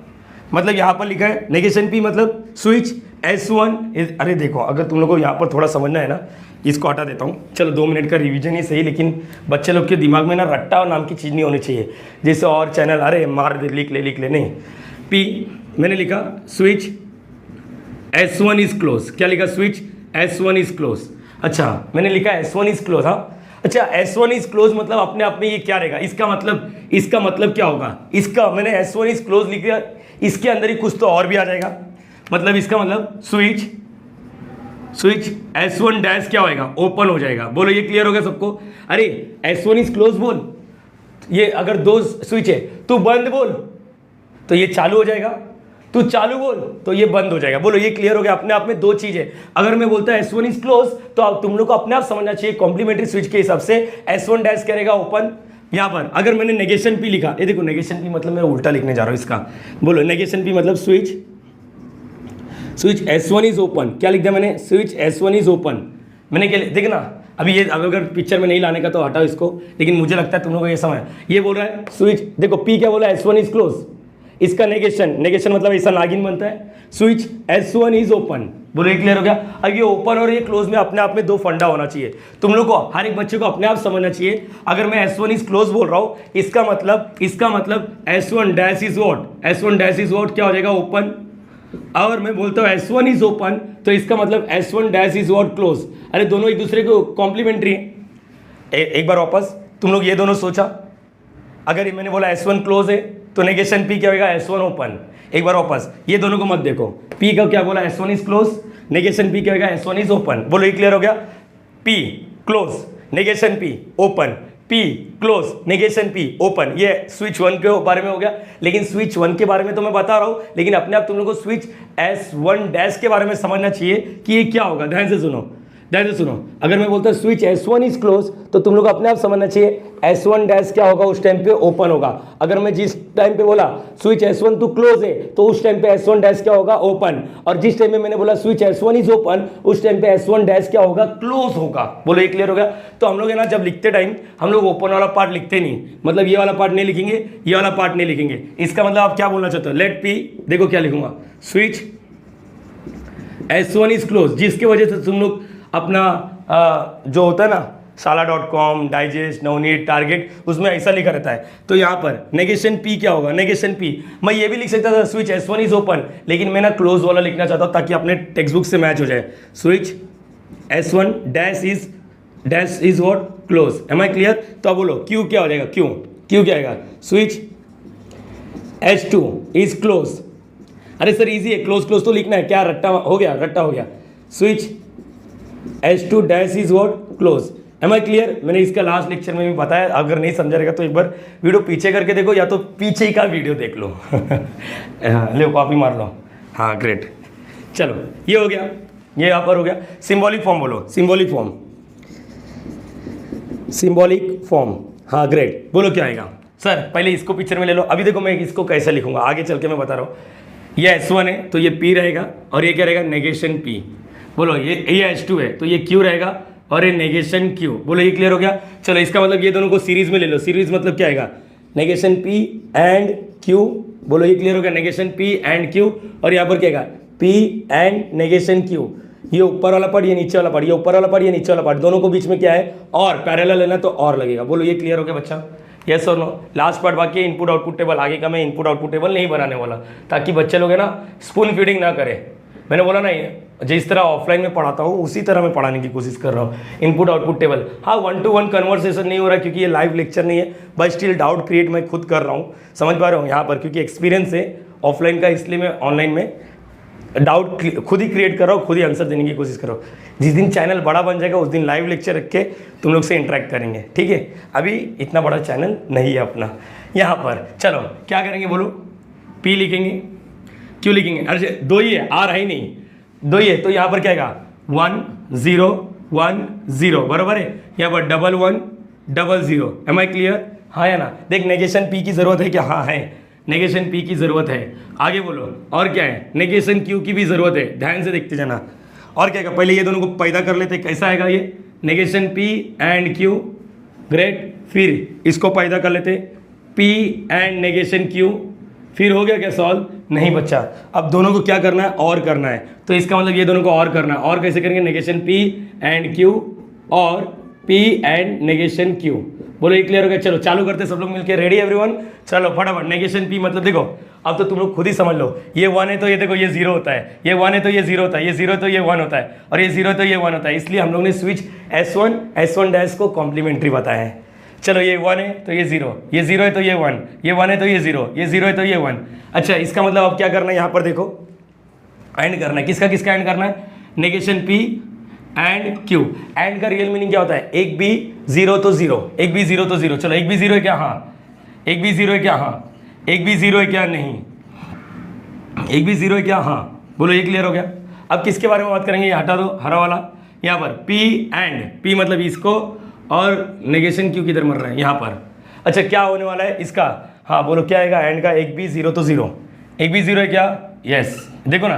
मतलब यहाँ पर लिखा है नेगेशन P मतलब स्विच S1 इज, अरे देखो अगर तुम लोग को यहाँ पर थोड़ा समझना है ना, इसको हटा देता हूँ। चलो 2 मिनट का रिवीजन ही सही, लेकिन बच्चे लोग के दिमाग में ना रट्टा और नाम की चीज़ नहीं होनी चाहिए, जैसे और चैनल अरे मार दे लिख ले नहीं। P मैंने लिखा स्विच S1 इज क्लोज। क्या लिखा, स्विच S1 इज क्लोज। अच्छा मैंने लिखा S1 इज क्लोज। हाँ अच्छा, S1 इज क्लोज मतलब अपने आप में ये क्या रहेगा, इसका मतलब क्या होगा, इसका मैंने S1 इज क्लोज लिख दिया, इसके अंदर ही कुछ तो और भी आ जाएगा। मतलब इसका मतलब स्विच S1 डैश क्या होएगा, ओपन हो जाएगा। बोलो ये क्लियर हो गया सबको? अरे S1 इज क्लोज बोल, ये अगर दो स्विच है तू बंद बोल तो ये चालू हो जाएगा, तू चालू बोल तो ये बंद हो जाएगा। बोलो ये क्लियर हो गया? अपने आप में दो चीज है। अगर मैं बोलता S1 इज क्लोज तो अब तुम लोग को अपने आप समझना चाहिए कॉम्प्लीमेंट्री स्विच के हिसाब से S1 डैश करेगा ओपन। यहाँ पर अगर मैंने नेगेशन पी लिखा, ये देखो नेगेशन पी मतलब मैं उल्टा लिखने जा रहा हूँ इसका। बोलो नेगेशन पी मतलब स्विच S1 इज ओपन। क्या लिख दिया मैंने? Switch S1 is open. मैंने क्या देख ना, अभी ये अगर पिक्चर में नहीं लाने का तो हटाओ इसको, लेकिन मुझे लगता है तुम लोगों को ये समझ। ये बोल रहा है स्विच, देखो पी क्या बोला, S1 इज क्लोज, इसका नेगेशन मतलब ऐसा नागिन बनता है, स्विच S1 इज ओपन। बोलो ये क्लियर हो गया? अब ये ओपन और ये क्लोज में अपने आप में दो फंडा होना चाहिए। तुम लोग को, हर एक बच्चे को अपने आप समझना चाहिए। अगर मैं S1 इज क्लोज बोल रहा हूँ, इसका मतलब S1 dash is what, S1 dash is what क्या हो जाएगा, ओपन। और मैं बोलता हूँ S1 इज ओपन तो इसका मतलब S1 dash is what, close. अरे दोनों एक दूसरे को कॉम्प्लीमेंट्री है। एक बार वापस तुम लोग ये दोनों सोचा, अगर मैंने बोला S1 क्लोज है तो नेगेशन P क्या होगा, S1 ओपन। एक बार वापस ये दोनों को मत देखो, P का क्या बोला, S1 is close, negation P क्या होगा, S1 इज ओपन। बोलो ये क्लियर हो गया? P close, negation P open, P close, negation P open. ये स्विच 1 के बारे में हो गया। लेकिन स्विच 1 के बारे में तो मैं बता रहा हूँ, लेकिन अपने आप तुम लोग को स्विच S1 डैश के बारे में समझना चाहिए कि ये क्या होगा। ध्यान से सुनो, ध्यान से सुनो। अगर मैं बोलता हूँ स्विच S1 इज क्लोज तो तुम लोग अपने आप समझना चाहिए S1 डैश क्या होगा, उस टाइम पे ओपन होगा। अगर मैं जिस टाइम पे बोला स्विच S1 तो क्लोज है तो उस टाइम पे S1 डैश क्या होगा, ओपन। और जिस टाइम पे मैंने बोला स्विच S1 इज ओपन, उस टाइम पे S1 डैश क्या होगा, क्लोज होगा। बोलो ये क्लियर होगा? तो हम लोग है ना, जब लिखते टाइम हम लोग ओपन वाला पार्ट लिखते नहीं, मतलब ये वाला पार्ट नहीं लिखेंगे, ये वाला पार्ट नहीं लिखेंगे। इसका मतलब आप क्या बोलना चाहते हो? लेट P, देखो क्या लिखूंगा, स्विच S1 इज क्लोज, जिसकी वजह से तुम लोग अपना जो होता है ना साला.com, डाइजेस्ट, नवनीत, टारगेट, उसमें ऐसा लिखा रहता है। तो यहाँ पर नेगेशन P क्या होगा, नेगेशन P। मैं ये भी लिख सकता था स्विच S1 इज ओपन, लेकिन मैं ना क्लोज वाला लिखना चाहता हूँ ताकि अपने टेक्स्ट बुक से मैच हो जाए। Switch S1 dash is what, close. Am I clear? तो अब बोलो Q क्या हो जाएगा, Q क्या आएगा, स्विच S2 इज क्लोज। अरे सर इजी है, क्लोज तो लिखना है, क्या रट्टा हो गया। Switch S2 dash is what, close. Am I clear? मैंने इसका लास्ट लेक्चर में भी बताया, अगर नहीं समझा रहेगा तो एक बार वीडियो पीछे करके देखो, या तो पीछे का वीडियो देख लो। ले कॉपी मार लो। हाँ ग्रेट, चलो ये हो गया, ये यहाँ पर हो गया। सिंबॉलिक फॉर्म बोलो, सिंबॉलिक फॉर्म। हाँ ग्रेट, बोलो क्या आएगा? सर पहले इसको पिक्चर में ले लो। अभी देखो मैं इसको कैसे लिखूंगा, आगे चल के मैं बता रहा हूँ। ये S1 है तो ये P रहेगा, और ये क्या रहेगा, नेगेशन P। बोलो ये S2 है तो ये Q रहेगा, और ये नेगेशन Q। बोलो ये क्लियर हो गया? चलो इसका मतलब ये दोनों को सीरीज में ले लो। सीरीज मतलब क्या आएगा, नेगेशन P एंड Q। बोलो ये क्लियर हो गया, नेगेशन P एंड Q। और यहाँ पर क्या आएगा, P एंड नेगेशन Q। ये ऊपर वाला पार्ट, ये नीचे वाला पार्ट, ये ऊपर वाला पार्ट, ये नीचे वाला पार्ट, दोनों को बीच में क्या है, और पैरेलल लेना तो और लगेगा। बोलो ये क्लियर हो गया बच्चा? यस और नो? लास्ट पार्ट बाकी है, इनपुट आउटपुट टेबल। आगे का मैं इनपुट आउटपुट टेबल नहीं बनाने वाला, ताकि बच्चे लोग है ना स्पून फीडिंग ना करें। मैंने बोला ना, जिस तरह ऑफलाइन में पढ़ाता हूँ उसी तरह मैं पढ़ाने की कोशिश कर रहा हूँ। इनपुट आउटपुट टेबल, हाँ 1-to-1 कन्वर्सेशन नहीं हो रहा क्योंकि ये लाइव लेक्चर नहीं है, बट स्टिल डाउट क्रिएट मैं खुद कर रहा हूँ। समझ पा रहे हो यहाँ पर, क्योंकि एक्सपीरियंस है ऑफलाइन का, इसलिए मैं ऑनलाइन में डाउट खुद ही क्रिएट कर रहा हूँ, खुद ही आंसर देने की कोशिश कर रहा हूँ। जिस दिन चैनल बड़ा बन जाएगा उस दिन लाइव लेक्चर रख के तुम लोग से इंटरेक्ट करेंगे, ठीक है? अभी इतना बड़ा चैनल नहीं है अपना। यहाँ पर चलो क्या करेंगे, बोलो P लिखेंगे, Q लिखेंगे। अरे दो ही है, आ रहा ही नहीं, दो ही है तो यहाँ पर क्या आएगा, 1 0 1 0, बराबर है। यहाँ पर 1 1 0। Am I clear? हाँ या ना? देख नेगेशन P की ज़रूरत है क्या? हाँ है, नेगेशन P की ज़रूरत है। आगे बोलो और क्या है, नेगेशन Q की भी ज़रूरत है। ध्यान से देखते जाना। और क्या पहले ये दोनों को पैदा कर लेते, कैसा आएगा ये, negation P and Q। Great, फिर इसको पैदा कर लेते, P एंड नेगेशन Q। फिर हो गया क्या सॉल्व? नहीं बच्चा, अब दोनों को क्या करना है, और करना है। तो इसका मतलब ये दोनों को और करना है। और कैसे करेंगे, नेगेशन P एंड Q और P एंड नेगेशन Q। बोलो ये क्लियर हो गया? चलो चालू करते सब लोग मिलके। Ready everyone? चलो फटाफट। नेगेशन P मतलब देखो, अब तो तुम लोग खुद ही समझ लो। ये 1 है तो ये देखो ये 0 होता है, ये 1 है तो ये 0 होता है, ये 0 है तो ये 1 होता है, और ये 0 है तो ये 1 होता है। इसलिए हम लोग ने स्विच S1 डैश को कॉम्प्लीमेंट्री बताया है। चलो ये 1 है तो ये 0, ये 0 है तो ये 1, ये 1 है तो ये 0, ये 0 है तो ये 1। अच्छा इसका मतलब अब क्या करना है, यहाँ पर देखो एंड करना है। किसका एंड करना है, negation P and Q। And का रियल मीनिंग क्या होता है? एक भी जीरो तो जीरो, एक भी जीरो तो जीरो। चलो एक भी जीरो है क्या? हाँ। एक भी जीरो है क्या? हाँ। एक भी जीरो है क्या? नहीं। एक भी जीरो है क्या? हाँ। बोलो ये क्लियर हो गया। अब किसके बारे में बात करेंगे? ये हटा दो हरा वाला, यहाँ पर P एंड P मतलब इसको, और नेगेशन Q किधर मर रहा है? यहाँ पर। अच्छा क्या होने वाला है इसका? हाँ बोलो क्या आएगा? एंड का एक भी जीरो तो जीरो। एक भी जीरो है क्या? यस। देखो ना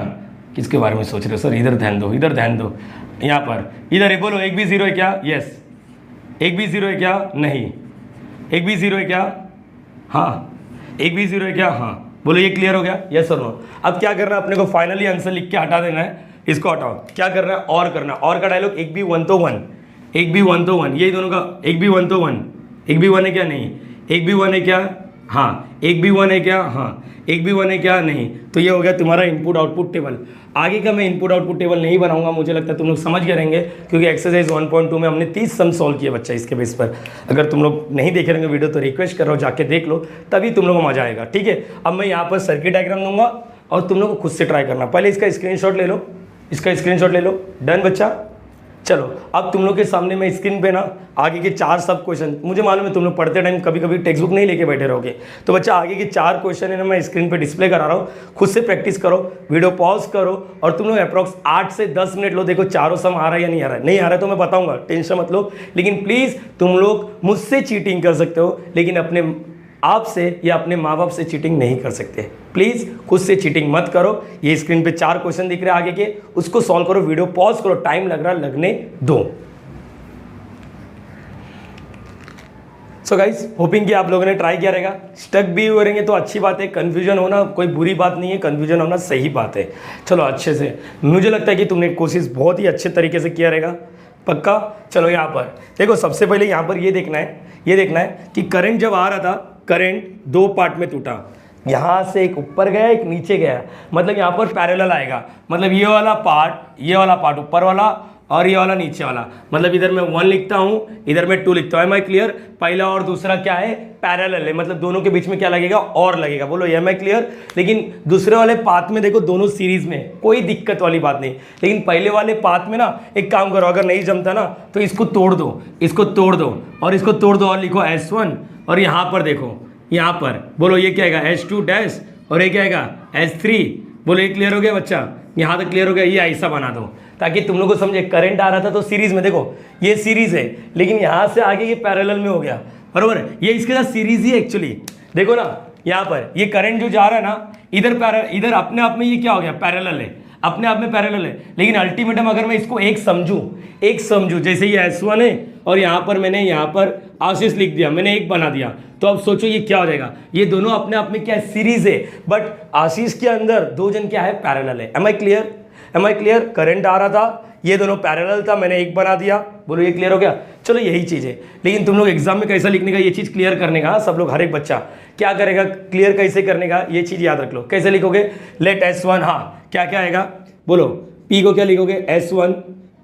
किसके बारे में सोच रहे हो सर? इधर ध्यान दो, इधर ध्यान दो, यहाँ पर इधर है। बोलो एक भी जीरो है क्या? यस। एक भी जीरो है क्या? नहीं। एक भी जीरो है क्या? हाँ। एक भी जीरो है क्या? हाँ। बोलो ये क्लियर हो गया? यस और नो। अब क्या करना है अपने को? फाइनली आंसर लिख के हटा देना है, इसको हटाओ। क्या करना है? और करना। और का डायलॉग एक भी वन तो वन, एक भी वन तो वन, यही दोनों का। एक भी वन तो वन, एक भी वन है क्या? नहीं। एक भी वन है क्या? हाँ। एक भी वन है क्या? हाँ। एक भी वन है क्या? नहीं। तो ये हो गया तुम्हारा इनपुट आउटपुट टेबल। आगे का मैं इनपुट आउटपुट टेबल नहीं बनाऊंगा, मुझे लगता है तुम लोग समझ गए रहेंगे, क्योंकि एक्सरसाइज 1.2 में हमने 30 सम सॉल्व किए बच्चा इसके बेस पर। अगर तुम लोग नहीं देखे रहेंगे वीडियो तो रिक्वेस्ट कर रहा हूँ जाके देख लो, तभी तुम लोगों को मजा आएगा। ठीक है, अब मैं यहाँ पर सर्किट डायग्राम दूंगा और तुम लोग को खुद से ट्राई करना। पहले इसका स्क्रीनशॉट ले लो, इसका स्क्रीनशॉट ले लो। डन बच्चा? चलो अब तुम लोग के सामने मैं स्क्रीन पे ना आगे के 4 सब क्वेश्चन, मुझे मालूम है तुम लोग पढ़ते टाइम कभी कभी टेक्स्ट बुक नहीं लेके बैठे रहोगे, तो बच्चा आगे के 4 क्वेश्चन है ना मैं स्क्रीन पे डिस्प्ले करा रहा हूँ, खुद से प्रैक्टिस करो, वीडियो पॉज करो और तुम लोग अप्रॉक्स 8 से 10 मिनट लो। देखो चारों सम आ रहा है या नहीं आ रहा है? नहीं आ रहा है तो मैं बताऊंगा, टेंशन मत लो। लेकिन प्लीज़ तुम लोग मुझसे चीटिंग कर सकते हो, लेकिन अपने आप से या अपने माँ बाप से चीटिंग नहीं कर सकते। प्लीज़ खुद से चीटिंग मत करो। ये स्क्रीन पे 4 क्वेश्चन दिख रहे हैं आगे के, उसको सॉल्व करो, वीडियो पॉज करो, टाइम लग रहा लगने दो। सो गाइस होपिंग कि आप लोगों ने ट्राई किया रहेगा। स्टक भी हुए रहेंगे तो अच्छी बात है, कंफ्यूजन होना कोई बुरी बात नहीं है, कंफ्यूजन होना सही बात है। चलो अच्छे से, मुझे लगता है कि तुमने कोशिश बहुत ही अच्छे तरीके से किया रहेगा, पक्का। चलो यहाँ पर देखो, सबसे पहले यहाँ पर ये देखना है कि करंट जब आ रहा था, करंट 2 पार्ट में टूटा, यहाँ से एक ऊपर गया एक नीचे गया, मतलब यहाँ पर पैरेलल आएगा, मतलब ये वाला पार्ट ऊपर वाला और ये वाला नीचे वाला, मतलब इधर मैं 1 लिखता हूँ, इधर मैं 2 लिखता हूँ। Am I clear? पहला और दूसरा क्या है? पैरेलल है, मतलब दोनों के बीच में क्या लगेगा? और लगेगा। बोलो एम आई क्लियर? लेकिन दूसरे वाले पाथ में देखो दोनों सीरीज में, कोई दिक्कत वाली बात नहीं। लेकिन पहले वाले पाथ में ना एक काम करो, अगर नहीं जमता ना तो इसको तोड़ दो, इसको तोड़ दो और इसको तोड़ दो और लिखो S1, और यहाँ पर देखो, यहाँ पर बोलो ये क्या आएगा? H2 डैश, और ये क्या आएगा? H3। बोलो ये क्लियर हो गया बच्चा? यहाँ तक क्लियर हो गया? ये ऐसा बना दो ताकि तुम लोग को समझे। करंट आ रहा था तो सीरीज में, देखो ये सीरीज है, लेकिन यहाँ से आगे ये पैरेलल में हो गया, बरोबर? ये इसके साथ सीरीज ही एक्चुअली, देखो ना यहाँ पर ये करंट जो जा रहा है ना, इधर अपने आप में ये क्या हो गया? पैरेलल है, अपने आप में पैरेलल है। लेकिन अल्टीमेटम अगर मैं इसको एक समझूं, जैसे ये S1 है और यहाँ पर मैंने यहाँ पर आशीष लिख दिया, मैंने एक बना दिया, तो अब सोचो ये क्या हो जाएगा? ये दोनों अपने आप में क्या है? सीरीज है, बट आशीष के अंदर 2 जन क्या है? पैरेलल है। Am I clear? करंट आ रहा था, ये दोनों पैरेलल था, मैंने एक बना दिया। बोलो ये क्लियर हो गया? चलो यही चीज़ है, लेकिन तुम लोग एग्जाम में कैसा लिखने का, ये चीज़ क्लियर करने का, सब लोग हर एक बच्चा क्या करेगा, क्लियर कैसे करने का, ये चीज़ याद रख लो। कैसे लिखोगे? लेट S1, हाँ क्या क्या आएगा? बोलो P को क्या लिखोगे? S1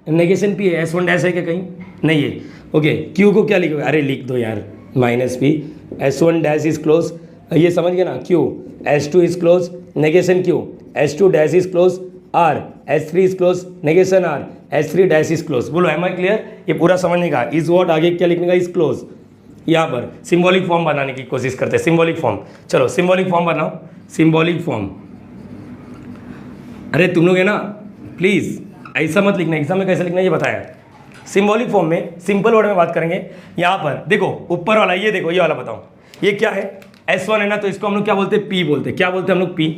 नेगेशन P है, S1 डैश है क्या कहीं? नहीं है। ओके, Q को क्या लिखोगे? अरे लिख दो यार, -P, S1 dash is close, ये समझ गए ना? Q, S2 is close, negation Q, S2 dash is close, R, S3 is close, negation R, S3 dash is close. बोलो एम आई क्लियर? ये पूरा समझने का। इज वॉट आगे क्या लिखने का? Is close. यहाँ पर सिंबॉलिक फॉर्म बनाने की कोशिश करते हैं, सिंबॉलिक फॉर्म। चलो सिंबॉलिक फॉर्म बनाओ, सिंबॉलिक फॉर्म। अरे तुम लोग है ना, प्लीज़ ऐसा मत लिखना, एग्जाम में कैसे लिखना ये बताया। सिंबॉलिक फॉर्म में सिंपल वर्ड में बात करेंगे। यहाँ पर देखो ऊपर वाला, ये देखो ये वाला बताओ, ये क्या है? S1 है ना, तो इसको हम लोग क्या बोलते हैं? P बोलते हैं। क्या बोलते हैं हम लोग? P।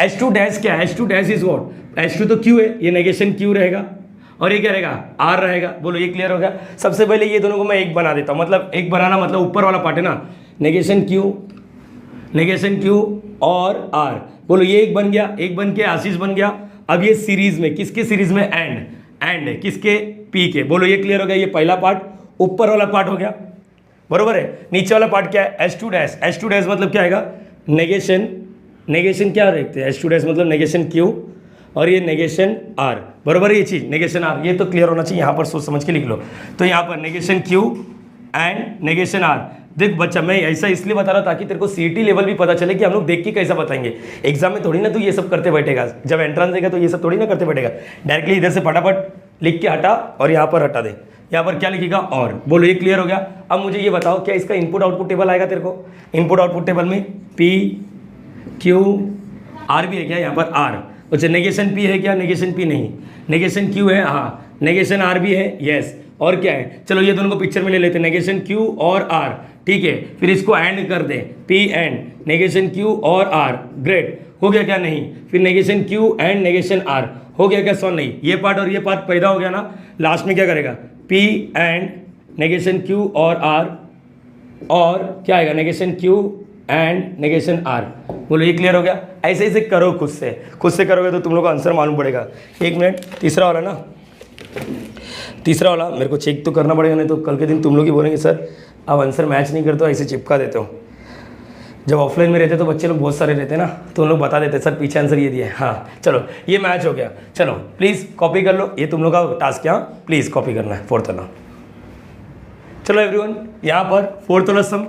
H2 डैश क्या है? H2 dash is what? H2 तो Q है, ये नेगेशन Q रहेगा, और ये क्या रहेगा? R रहेगा। बोलो ये क्लियर हो गया? सबसे पहले ये दोनों को मैं एक बना देता हूँ, मतलब एक बनाना मतलब ऊपर वाला पार्ट है ना, नेगेशन Q और R। बोलो ये एक बन गया, एक बन के आशीष बन गया। अब ये सीरीज में, किसके सीरीज में? एंड किसके? P के। बोलो ये क्लियर हो गया? ये पहला पार्ट, ऊपर वाला पार्ट हो गया, बरोबर है। नीचे वाला पार्ट क्या है? S2 dash. S2 डैश मतलब क्या आएगा? नेगेशन क्या रखते हैं? S2 डैश मतलब नेगेशन Q और ये नेगेशन R, बरोबर है ये चीज़, नेगेशन R। ये तो क्लियर होना चाहिए, यहाँ पर सोच समझ के लिख लो। तो यहाँ पर negation Q and negation R, देख बच्चा, मैं ऐसा इसलिए बता रहा ताकि तेरे को सीईटी लेवल भी पता चले कि हम लोग देख के कैसा बताएंगे। एग्जाम में थोड़ी ना तू ये सब करते बैठेगा, जब एंट्रेंस देगा तो ये सब थोड़ी ना करते बैठेगा। डायरेक्टली इधर से फटाफट लिख के हटा और यहाँ पर हटा दे। यहाँ पर क्या लिखेगा और, बोलो ये क्लियर हो गया। अब मुझे ये बताओ क्या इसका इनपुट आउटपुट टेबल आएगा तेरे को? इनपुट आउटपुट टेबल में P Q R भी है क्या? यहाँ पर R, अच्छा नेगेशन P है क्या? नेगेशन P नहीं, नेगेशन Q है, हाँ नेगेशन R भी है, यस। और क्या है, चलो ये दोनों को पिक्चर में ले लेते हैं, नेगेशन Q और R, ठीक है। फिर इसको एंड कर दें, P एंड नेगेशन Q और R, ग्रेट। हो गया क्या? नहीं। फिर negation Q and negation R, हो गया क्या? सॉल्व नहीं। ये पार्ट और ये पार्ट पैदा हो गया ना, लास्ट में क्या करेगा? P एंड नेगेशन Q और R, और क्या आएगा? Negation Q and negation R। बोलो ये क्लियर हो गया? ऐसे ऐसे करो, खुद से करोगे तो तुम लोग को आंसर मालूम पड़ेगा। एक मिनट, तीसरा वाला ना, तीसरा वाला मेरे को चेक तो करना पड़ेगा, नहीं तो कल के दिन तुम लोग ही बोलेंगे सर अब आंसर मैच नहीं करते हो, ऐसे चिपका देते हो। जब ऑफलाइन में रहते तो बच्चे लोग बहुत सारे रहते ना, तो उन लोग बता देते सर पीछे आंसर ये दिया है। हाँ चलो ये मैच हो गया। चलो प्लीज़ कॉपी कर लो, ये तुम लोग का टास्क है, प्लीज़ कॉपी करना है फोर्थ वाला। चलो एवरीवन, यहाँ पर फोर्थ वाला सम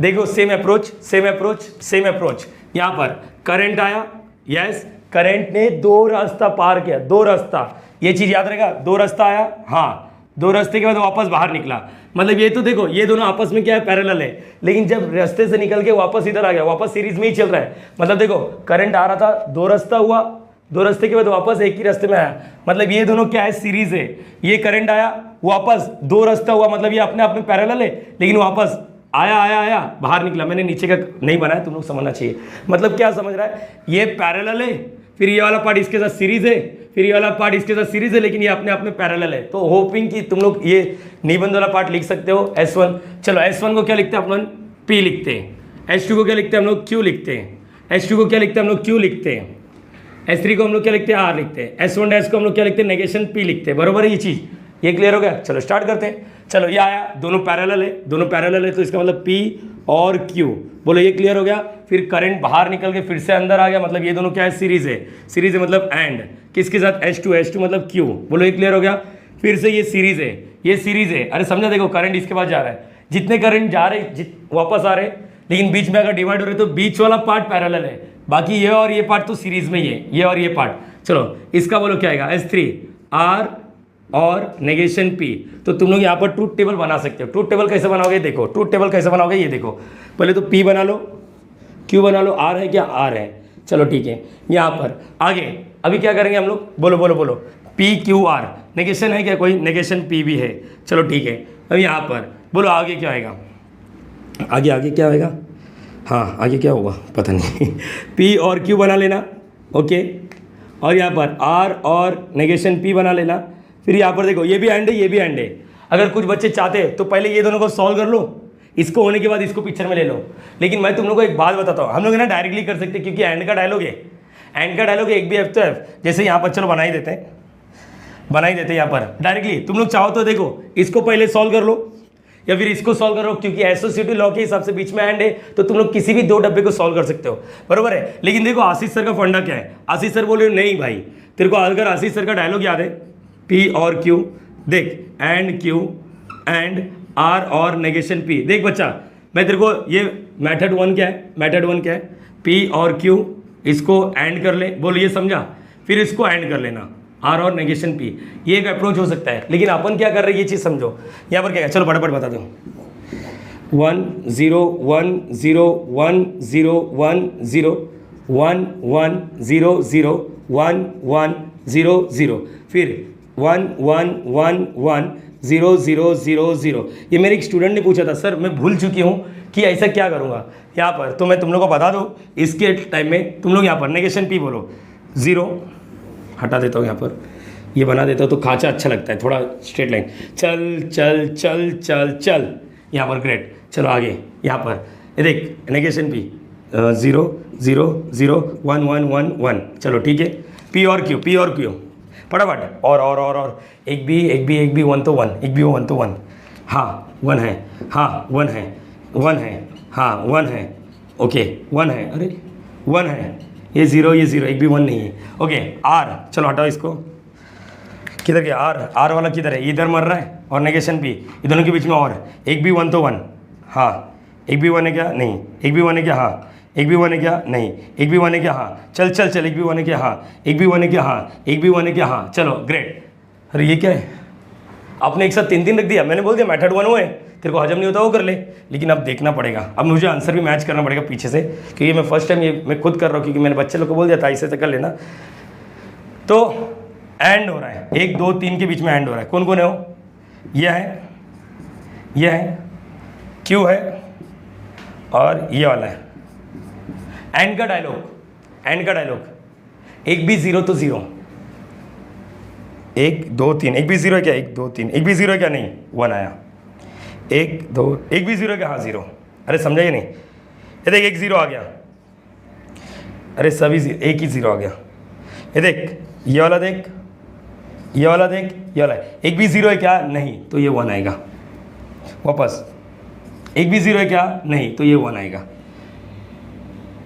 देखो, सेम अप्रोच। यहाँ पर करंट आया, यस, करंट ने दो रास्ता पार किया, दो रास्ता, ये चीज़ याद रहेगा, दो रास्ता आया, हाँ, दो रास्ते के बाद वापस बाहर निकला। मतलब ये तो देखो ये दोनों आपस में क्या है? पैरेलल है। लेकिन जब रास्ते से निकल के वापस इधर आ गया, वापस सीरीज में ही चल रहा है। मतलब देखो करंट आ रहा था, दो रास्ता हुआ, दो रास्ते के बाद वापस एक ही रास्ते में आया, मतलब ये दोनों क्या है? सीरीज है। ये करंट आया, वापस दो रास्ता हुआ, मतलब ये अपने आप में पैरेलल है, लेकिन वापस आया बाहर निकला। मैंने नीचे का नहीं बनाया, तुम लोग समझना चाहिए। मतलब क्या समझ रहा है? ये पैरेलल है, फिर ये वाला पार्ट इसके साथ सीरीज है, फिर ये वाला पार्ट इसके साथ सीरीज है, लेकिन ये अपने आप में पैरेलल है। तो होपिंग कि तुम लोग ये निबंध वाला पार्ट लिख सकते हो। S1, चलो S1 को क्या लिखते हैं अपन? P लिखते हैं। S2 को क्या लिखते हैं हम लोग? Q लिखते हैं। S2 को क्या लिखते हैं हम लोग? Q लिखते हैं। S3 को हम लोग क्या लिखते हैं? R लिखते हैं। S1 डैश को हम लोग क्या लिखते हैं? नेगेशन P लिखते हैं। बरोबर है ये चीज़? ये क्लियर हो गया? चलो स्टार्ट करते हैं। चलो ये आया, दोनों पैरेलल है, तो इसका मतलब P और Q, बोलो ये क्लियर हो गया। फिर करंट बाहर निकल के फिर से अंदर आ गया, मतलब ये दोनों क्या है? सीरीज है मतलब एंड किसके साथ? S2 मतलब Q, बोलो ये क्लियर हो गया। फिर से ये सीरीज है, अरे समझा, देखो करंट इसके बाद जा रहा है, जितने करंट जा रहे वापस आ रहे, लेकिन बीच में अगर डिवाइड हो रहे तो बीच वाला पार्ट पैरेलल है, बाकी ये और ये पार्ट तो सीरीज में ही है, ये और ये पार्ट। चलो इसका बोलो क्या आएगा? S3 R और नेगेशन P। तो तुम लोग यहाँ पर ट्रूथ टेबल बना सकते हो। ट्रूथ टेबल कैसे बनाओगे? देखो ट्रूथ टेबल कैसे बनाओगे, ये देखो, पहले तो P बना लो, Q बना लो, R है क्या? R है, चलो ठीक है। यहाँ पर आगे अभी क्या करेंगे हम लोग? बोलो P Q R, नेगेशन है क्या कोई? नेगेशन P भी है, चलो ठीक है। अब यहाँ पर बोलो आगे क्या आएगा? आगे क्या आएगा? हाँ आगे क्या होगा पता नहीं। P और Q बना लेना, ओके, और यहाँ पर R और नेगेशन P बना लेना। फिर यहाँ पर देखो ये भी एंड है, ये भी एंड है। अगर कुछ बच्चे चाहते हैं तो पहले ये दोनों को सॉल्व कर लो, इसको होने के बाद इसको पिक्चर में ले लो। लेकिन मैं तुम लोग को एक बात बताता हूँ, हम लोग ना डायरेक्टली कर सकते हैं, क्योंकि एंड का डायलॉग है, एक भी एफ तो एफ। जैसे यहाँ पर चलो बना ही देते हैं यहाँ पर डायरेक्टली। तुम लोग चाहो तो देखो इसको पहले सॉल्व कर लो, या फिर इसको सॉल्व करो, क्योंकि एसोसिएटिव लॉ के हिसाब से बीच में एंड है, तो तुम लोग किसी भी दो डब्बे को सॉल्व कर सकते हो, बरोबर है। लेकिन देखो आशीष सर का फंडा क्या है? आशीष सर बोले नहीं भाई, तेरे को अगर आशीष सर का डायलॉग याद है, P और Q, देख एंड Q एंड R और नेगेशन P। देख बच्चा, मैं तेरे को ये मेथड वन क्या है? P और Q, इसको एंड कर ले, बोलो ये समझा, फिर इसको एंड कर लेना, R और नेगेशन P। ये एक अप्रोच हो सकता है, लेकिन अपन क्या कर रहे हैं ये चीज़ समझो। यहाँ पर क्या है? चलो फटाफट बता दो। 1 0 1 0 1 0 1 0 1 1 0 0 1 1 0 0, फिर 1 1 1 1 0 0 0 0। ये मेरे एक स्टूडेंट ने पूछा था, सर मैं भूल चुकी हूँ कि ऐसा क्या करूँगा यहाँ पर, तो मैं तुम लोग को बता दूँ। इसके टाइम में तुम लोग यहाँ पर नेगेशन P बोलो, 0 हटा देता हूँ, यहाँ पर ये बना देता हूँ तो खांचा अच्छा लगता है, थोड़ा स्ट्रेट लाइन, चल चल चल चल चल, यहाँ पर ग्रेट। चलो आगे यहाँ पर ये देख नेगेशन P, 0 0 0 1 1 1 1, चलो ठीक है। P और Q फटाफट, और एक भी 1 तो 1, एक भी 1 तो 1, हाँ 1 है, हाँ 1 है, 1 है, हाँ 1 है, ओके 1 है, अरे 1 है, ये 0 एक भी 1 नहीं है, ओके। R, चलो हटाओ इसको, किधर गया R वाला किधर है? इधर मर रहा है, और नेगेशन P, ये दोनों के बीच में और एक भी 1 तो 1, हाँ एक भी वन है क्या? नहीं। एक भी वन है क्या? हाँ। एक भी वन है क्या? नहीं। एक भी वन है क्या? हाँ। चल चल चल, एक भी वन है क्या? हाँ। एक भी वन है क्या? हाँ। एक भी वन है क्या? हाँ। चलो ग्रेट। अरे ये क्या है, आपने एक साथ 3 रख दिया। मैंने बोल दिया मेथड 1 है, तेरे को हजम नहीं होता वो कर ले, लेकिन अब देखना पड़ेगा, अब मुझे आंसर भी मैच करना पड़ेगा पीछे से, क्योंकि मैं फर्स्ट टाइम ये मैं खुद कर रहा हूँ, क्योंकि मैंने बच्चे लोग को बोल दिया था ऐसे कर लेना। तो एंड हो रहा है, 1 2 3 के बीच में एंड हो रहा है। कौन कौन है वो? ये है, ये है, क्यू है और ये वाला है। एंड का डायलॉग, एंड का डायलॉग, एक भी जीरो तो जीरो, 1 2 3, एक भी जीरो है क्या? 1 2 3, एक भी जीरो है क्या? नहीं, 1 आया। 1 2, एक भी जीरो है क्या? हाँ 0। अरे समझा ही नहीं, ये देख 1 0 आ गया, अरे सभी एक ही 0 आ गया। ये देख, ये वाला देख, ये वाला देख, ये वाला, एक भी 0 है क्या? नहीं, तो ये 1 आएगा। वापस, एक भी 0 है क्या? नहीं, तो ये 1 आएगा।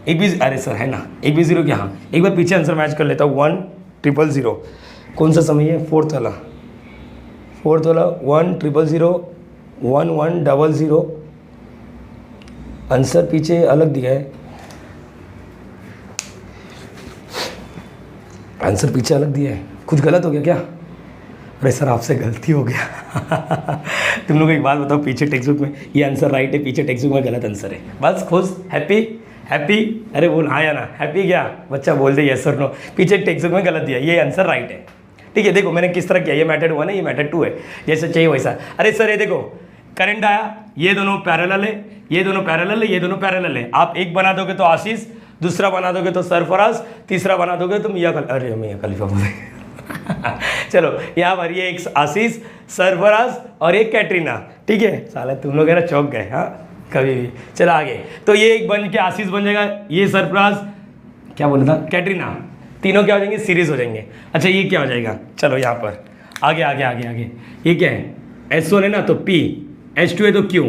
एक भी, अरे सर है ना, एक भी 0 क्या? हाँ। एक बार पीछे आंसर मैच कर लेता हूँ, 1 0 0 0। कौन सा समय है? फोर्थ वाला, 1 0 0 1 1 0 0। आंसर पीछे अलग दिया है, आंसर पीछे अलग दिया है, कुछ गलत हो गया क्या? अरे सर आपसे गलती हो गया। तुम लोग एक बात बताओ, पीछे टेक्स्ट बुक में ये आंसर राइट है, पीछे टेक्स्ट बुक में गलत आंसर है। बस खुश, हैप्पी, हैप्पी। अरे बोल हाँ या ना, हैप्पी क्या? बच्चा बोल दे यस और नो, पीछे टेक्स्ट बुक में गलत दिया, ये आंसर राइट है। ठीक है, देखो मैंने किस तरह किया, ये मेथड 1 है, ये मेथड 2 है, जैसे चाहिए वैसा। अरे सर ये देखो, करंट आया, ये दोनों पैरेलल है, ये दोनों पैरेलल है, ये दोनों पैरेलल है। आप एक बना दोगे तो आशीष, दूसरा बना दोगे तो सरफराज, तीसरा बना दोगे तो मियां खलीफा, अरे मियां खलीफा बोले। चलो यहाँ पर ये एक आशीष, सरफराज और एक कैटरीना। ठीक है, साला तुम लोग यार चौंक गए हाँ कभी भी। चलो आगे, तो ये एक बन के आशीष बन जाएगा, ये सरफराज, क्या बोला था, कैटरीना, तीनों क्या हो जाएंगे? सीरीज हो जाएंगे। अच्छा ये क्या हो जाएगा? चलो यहाँ पर आगे आगे आगे आगे, ये क्या है? S1 है ना, तो P, H2 है तो Q,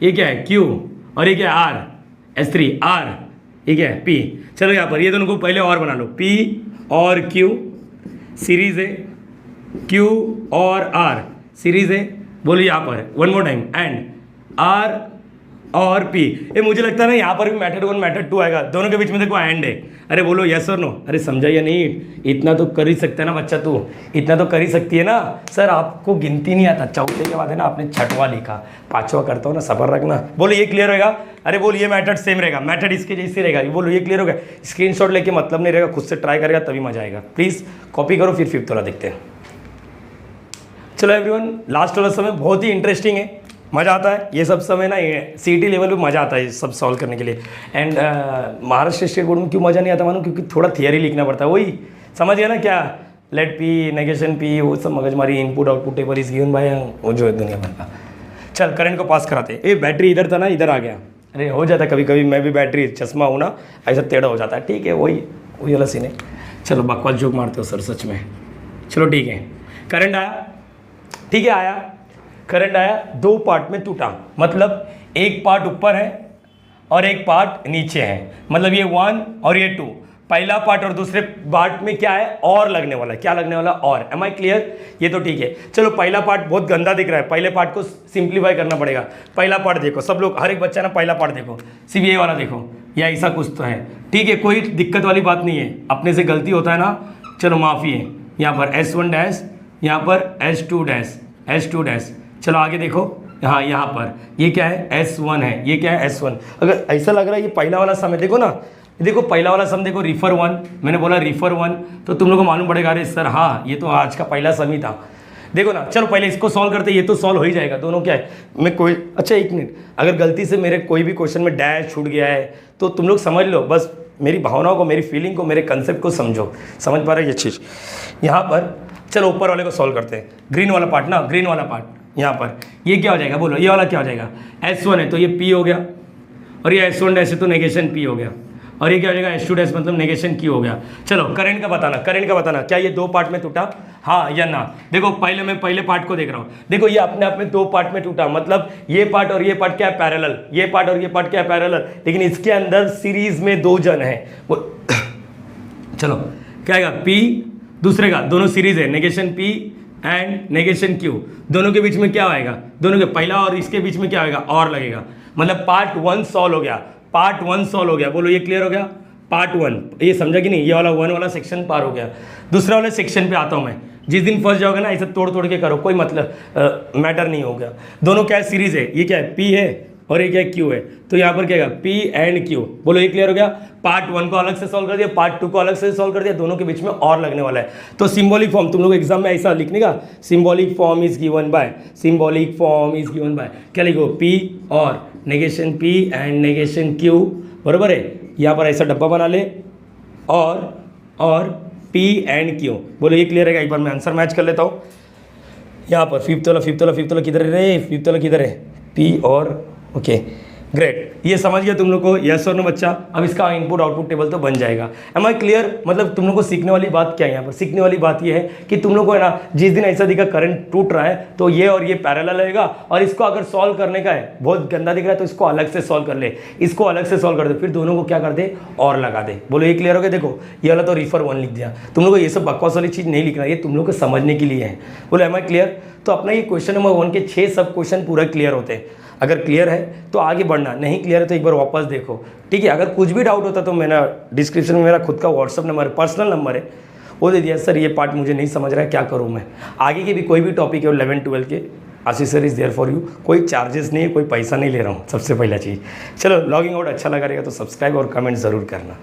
ये क्या है? Q, और ये क्या है? R, S3 R, ये क्या है? P। चलो यहाँ पर ये दोनों को पहले और बना लो, P और Q सीरीज है, Q और R सीरीज है। बोलो यहाँ पर one more time, and R और P। ये मुझे लगता है ना यहाँ पर भी मेथड 1 मेथड 2 आएगा, दोनों के बीच में देखो एंड है। अरे बोलो यस और नो। अरे समझा या नहीं? इतना तो कर ही सकता है ना बच्चा, तू इतना तो कर ही सकती है ना। सर आपको गिनती नहीं आता, चौथे के बाद है ना आपने छठवा लिखा, पांचवा करता हो ना, सबर रखना। बोलो ये क्लियर होगा? अरे बोलो ये मेथड सेम रहेगा, मेथड इसके जैसे रहेगा। बोलो ये क्लियर होगा? स्क्रीनशॉट लेके मतलब नहीं रहेगा, खुद से ट्राई करेगा तभी मजा आएगा। प्लीज़ कॉपी करो, फिर 5th वाला देखते हैं। चलो एवरीवन, लास्ट वाला समय बहुत ही इंटरेस्टिंग है, मज़ा आता है ये सब समय ना, CET लेवल पे मज़ा आता है ये सब सॉल्व करने के लिए। एंड महाराष्ट्र स्टेट बोर्ड में क्यों मज़ा नहीं आता मानो? क्योंकि थोड़ा थियरी लिखना पड़ता है, वही समझ गया ना क्या, लेट पी, नेगेशन पी, वो सब मगजमारी, input output table is given by, वो जो है दुनिया भर का। चल करंट को पास कराते। ये बैटरी इधर था ना, इधर आ गया। अरे हो जाता कभी कभी, मैं भी बैटरी चश्मा हूँ ना, ऐसा टेढ़ा हो जाता है। ठीक है, वही वही वाला सीन है। चलो बकवास जोक मारते हो सर सच में। चलो ठीक है, करंट आया, ठीक है आया, करंट आया, 2 पार्ट में टूटा, मतलब एक पार्ट ऊपर है और एक पार्ट नीचे है, मतलब ये 1 और ये 2। पहला पार्ट और दूसरे पार्ट में क्या है? और लगने वाला है। क्या लगने वाला? और। Am I clear? ये तो ठीक है। चलो पहला पार्ट बहुत गंदा दिख रहा है, पहले पार्ट को सिंप्लीफाई करना पड़ेगा। पहला पार्ट देखो सब लोग, हर एक बच्चा ना पहला पार्ट देखो, सिर्फ ये वाला देखो, या ऐसा कुछ तो है। ठीक है, कोई दिक्कत वाली बात नहीं है, अपने से गलती होता है ना, चलो माफ़ी है। यहाँ पर S1 डैश, यहाँ पर S2 डैश, S2 डैश। चलो आगे देखो, यहाँ पर ये क्या है? S1 है, ये क्या है? S1। अगर ऐसा लग रहा है ये पहला वाला सम है, देखो ना, देखो पहला वाला सम देखो, रिफर 1, मैंने बोला रिफर 1, तो तुम लोग को मालूम पड़ेगा अरे सर हाँ ये तो आज का पहला सम ही था। देखो ना, चलो पहले इसको सॉल्व करते, ये तो सॉल्व हो ही जाएगा। दोनों क्या है, मैं कोई, अच्छा एक मिनट, अगर गलती से मेरे कोई भी क्वेश्चन में डैश छूट गया है तो तुम लोग समझ लो, बस मेरी भावनाओं को, मेरी फीलिंग को, मेरे कंसेप्ट को समझो। समझ पा रहे ये चीज़? यहाँ पर चलो ऊपर वाले को सॉल्व करते हैं, ग्रीन वाला पार्ट ना, ग्रीन वाला पार्ट। यहाँ पर ये क्या हो जाएगा? बोलो ये वाला क्या हो जाएगा? S1 है तो ये P हो गया, और ये S1 डैश है तो नेगेशन P हो गया, और ये क्या हो जाएगा? S2 डैश मतलब नेगेशन Q हो गया। चलो करंट का बताना, करंट का बताना, क्या ये 2 पार्ट में टूटा? हाँ या ना? देखो पहले मैं पहले पार्ट को देख रहा हूँ, देखो ये अपने आप में 2 पार्ट में टूटा, मतलब ये पार्ट और ये पार्ट क्या है? पैरेलल। ये पार्ट और ये पार्ट क्या है? पैरेलल। लेकिन इसके अंदर सीरीज में 2 जन है। चलो क्या आएगा? P, दूसरे का दोनों सीरीज है, negation P and negation Q, दोनों के बीच में क्या आएगा? दोनों के पहला और इसके बीच में क्या आएगा? और लगेगा, मतलब पार्ट 1 सॉल्व हो गया, पार्ट 1 सॉल्व हो गया। बोलो ये क्लियर हो गया, पार्ट 1। ये समझा कि नहीं, ये वाला 1 वाला सेक्शन पार हो गया। दूसरा वाले सेक्शन पे आता हूँ मैं। जिस दिन फंस जाओगे ना, ऐसे तोड़ तोड़ के करो, कोई मतलब मैटर नहीं हो गया। दोनों क्या है, सीरीज है। ये क्या है, पी है और ये क्या है, क्यू है। तो यहाँ पर क्या है, पी एंड क्यू। बोलो ये क्लियर हो गया। पार्ट 1 को अलग से सॉल्व कर दिया, पार्ट 2 को अलग से सॉल्व कर दिया, दोनों के बीच में और लगने वाला है। तो सिंबॉलिक फॉर्म तुम लोग एग्जाम में ऐसा लिखने का, symbolic form is given bye, symbolic form is given bye, क्या लिखो, पी और negation P and negation Q, बराबर है। यहाँ पर ऐसा डब्बा बना ले, और पी एंड क्यू। बोलो ये क्लियर है। एक बार मैं आंसर मैच कर लेता हूँ। यहाँ पर फिफ्थ वाला किधर है रे, फिफ्थ वाला किधर है, पी और ओके, ग्रेट। ये समझ गया तुम लोग को, यस और नो बच्चा। अब इसका इनपुट आउटपुट टेबल तो बन जाएगा। Am I clear. मतलब तुम लोग को सीखने वाली बात क्या है यहाँ पर, सीखने वाली बात ये है कि तुम लोग को है ना, जिस दिन ऐसा दिखा करंट टूट रहा है तो ये और ये पैरेलल रहेगा, और इसको अगर सॉल्व करने का है, बहुत गंदा दिख रहा है तो इसको अलग से सॉल्व कर ले, इसको अलग से सॉल्व कर दे, फिर दोनों को क्या कर दे, और लगा दे। बोलो ये क्लियर हो गया। देखो ये वाला तो रिफर 1 लिख दिया। तुम लोग को ये सब बकवास वाली चीज़ नहीं लिखना, ये तुम लोग को समझने के लिए है। बोलो एम आई क्लियर। तो अपना ये क्वेश्चन नंबर 1 के 6 सब क्वेश्चन पूरा क्लियर होते हैं। अगर क्लियर है तो आगे बढ़ना, नहीं क्लियर है तो एक बार वापस देखो, ठीक है। अगर कुछ भी डाउट होता तो मैंने डिस्क्रिप्शन में मेरा खुद का व्हाट्सअप नंबर, पर्सनल नंबर है, वो दे दिया। सर ये पार्ट मुझे नहीं समझ रहा है, क्या करूँ मैं। आगे के भी कोई भी टॉपिक है 11-12 के, Ashish sir is there for you. कोई चार्जेस नहीं है, कोई पैसा नहीं ले रहा हूँ, सबसे पहला चीज़। चलो लॉगिंग आउट अच्छा लगा रहेगा तो सब्सक्राइब और कमेंट ज़रूर करना।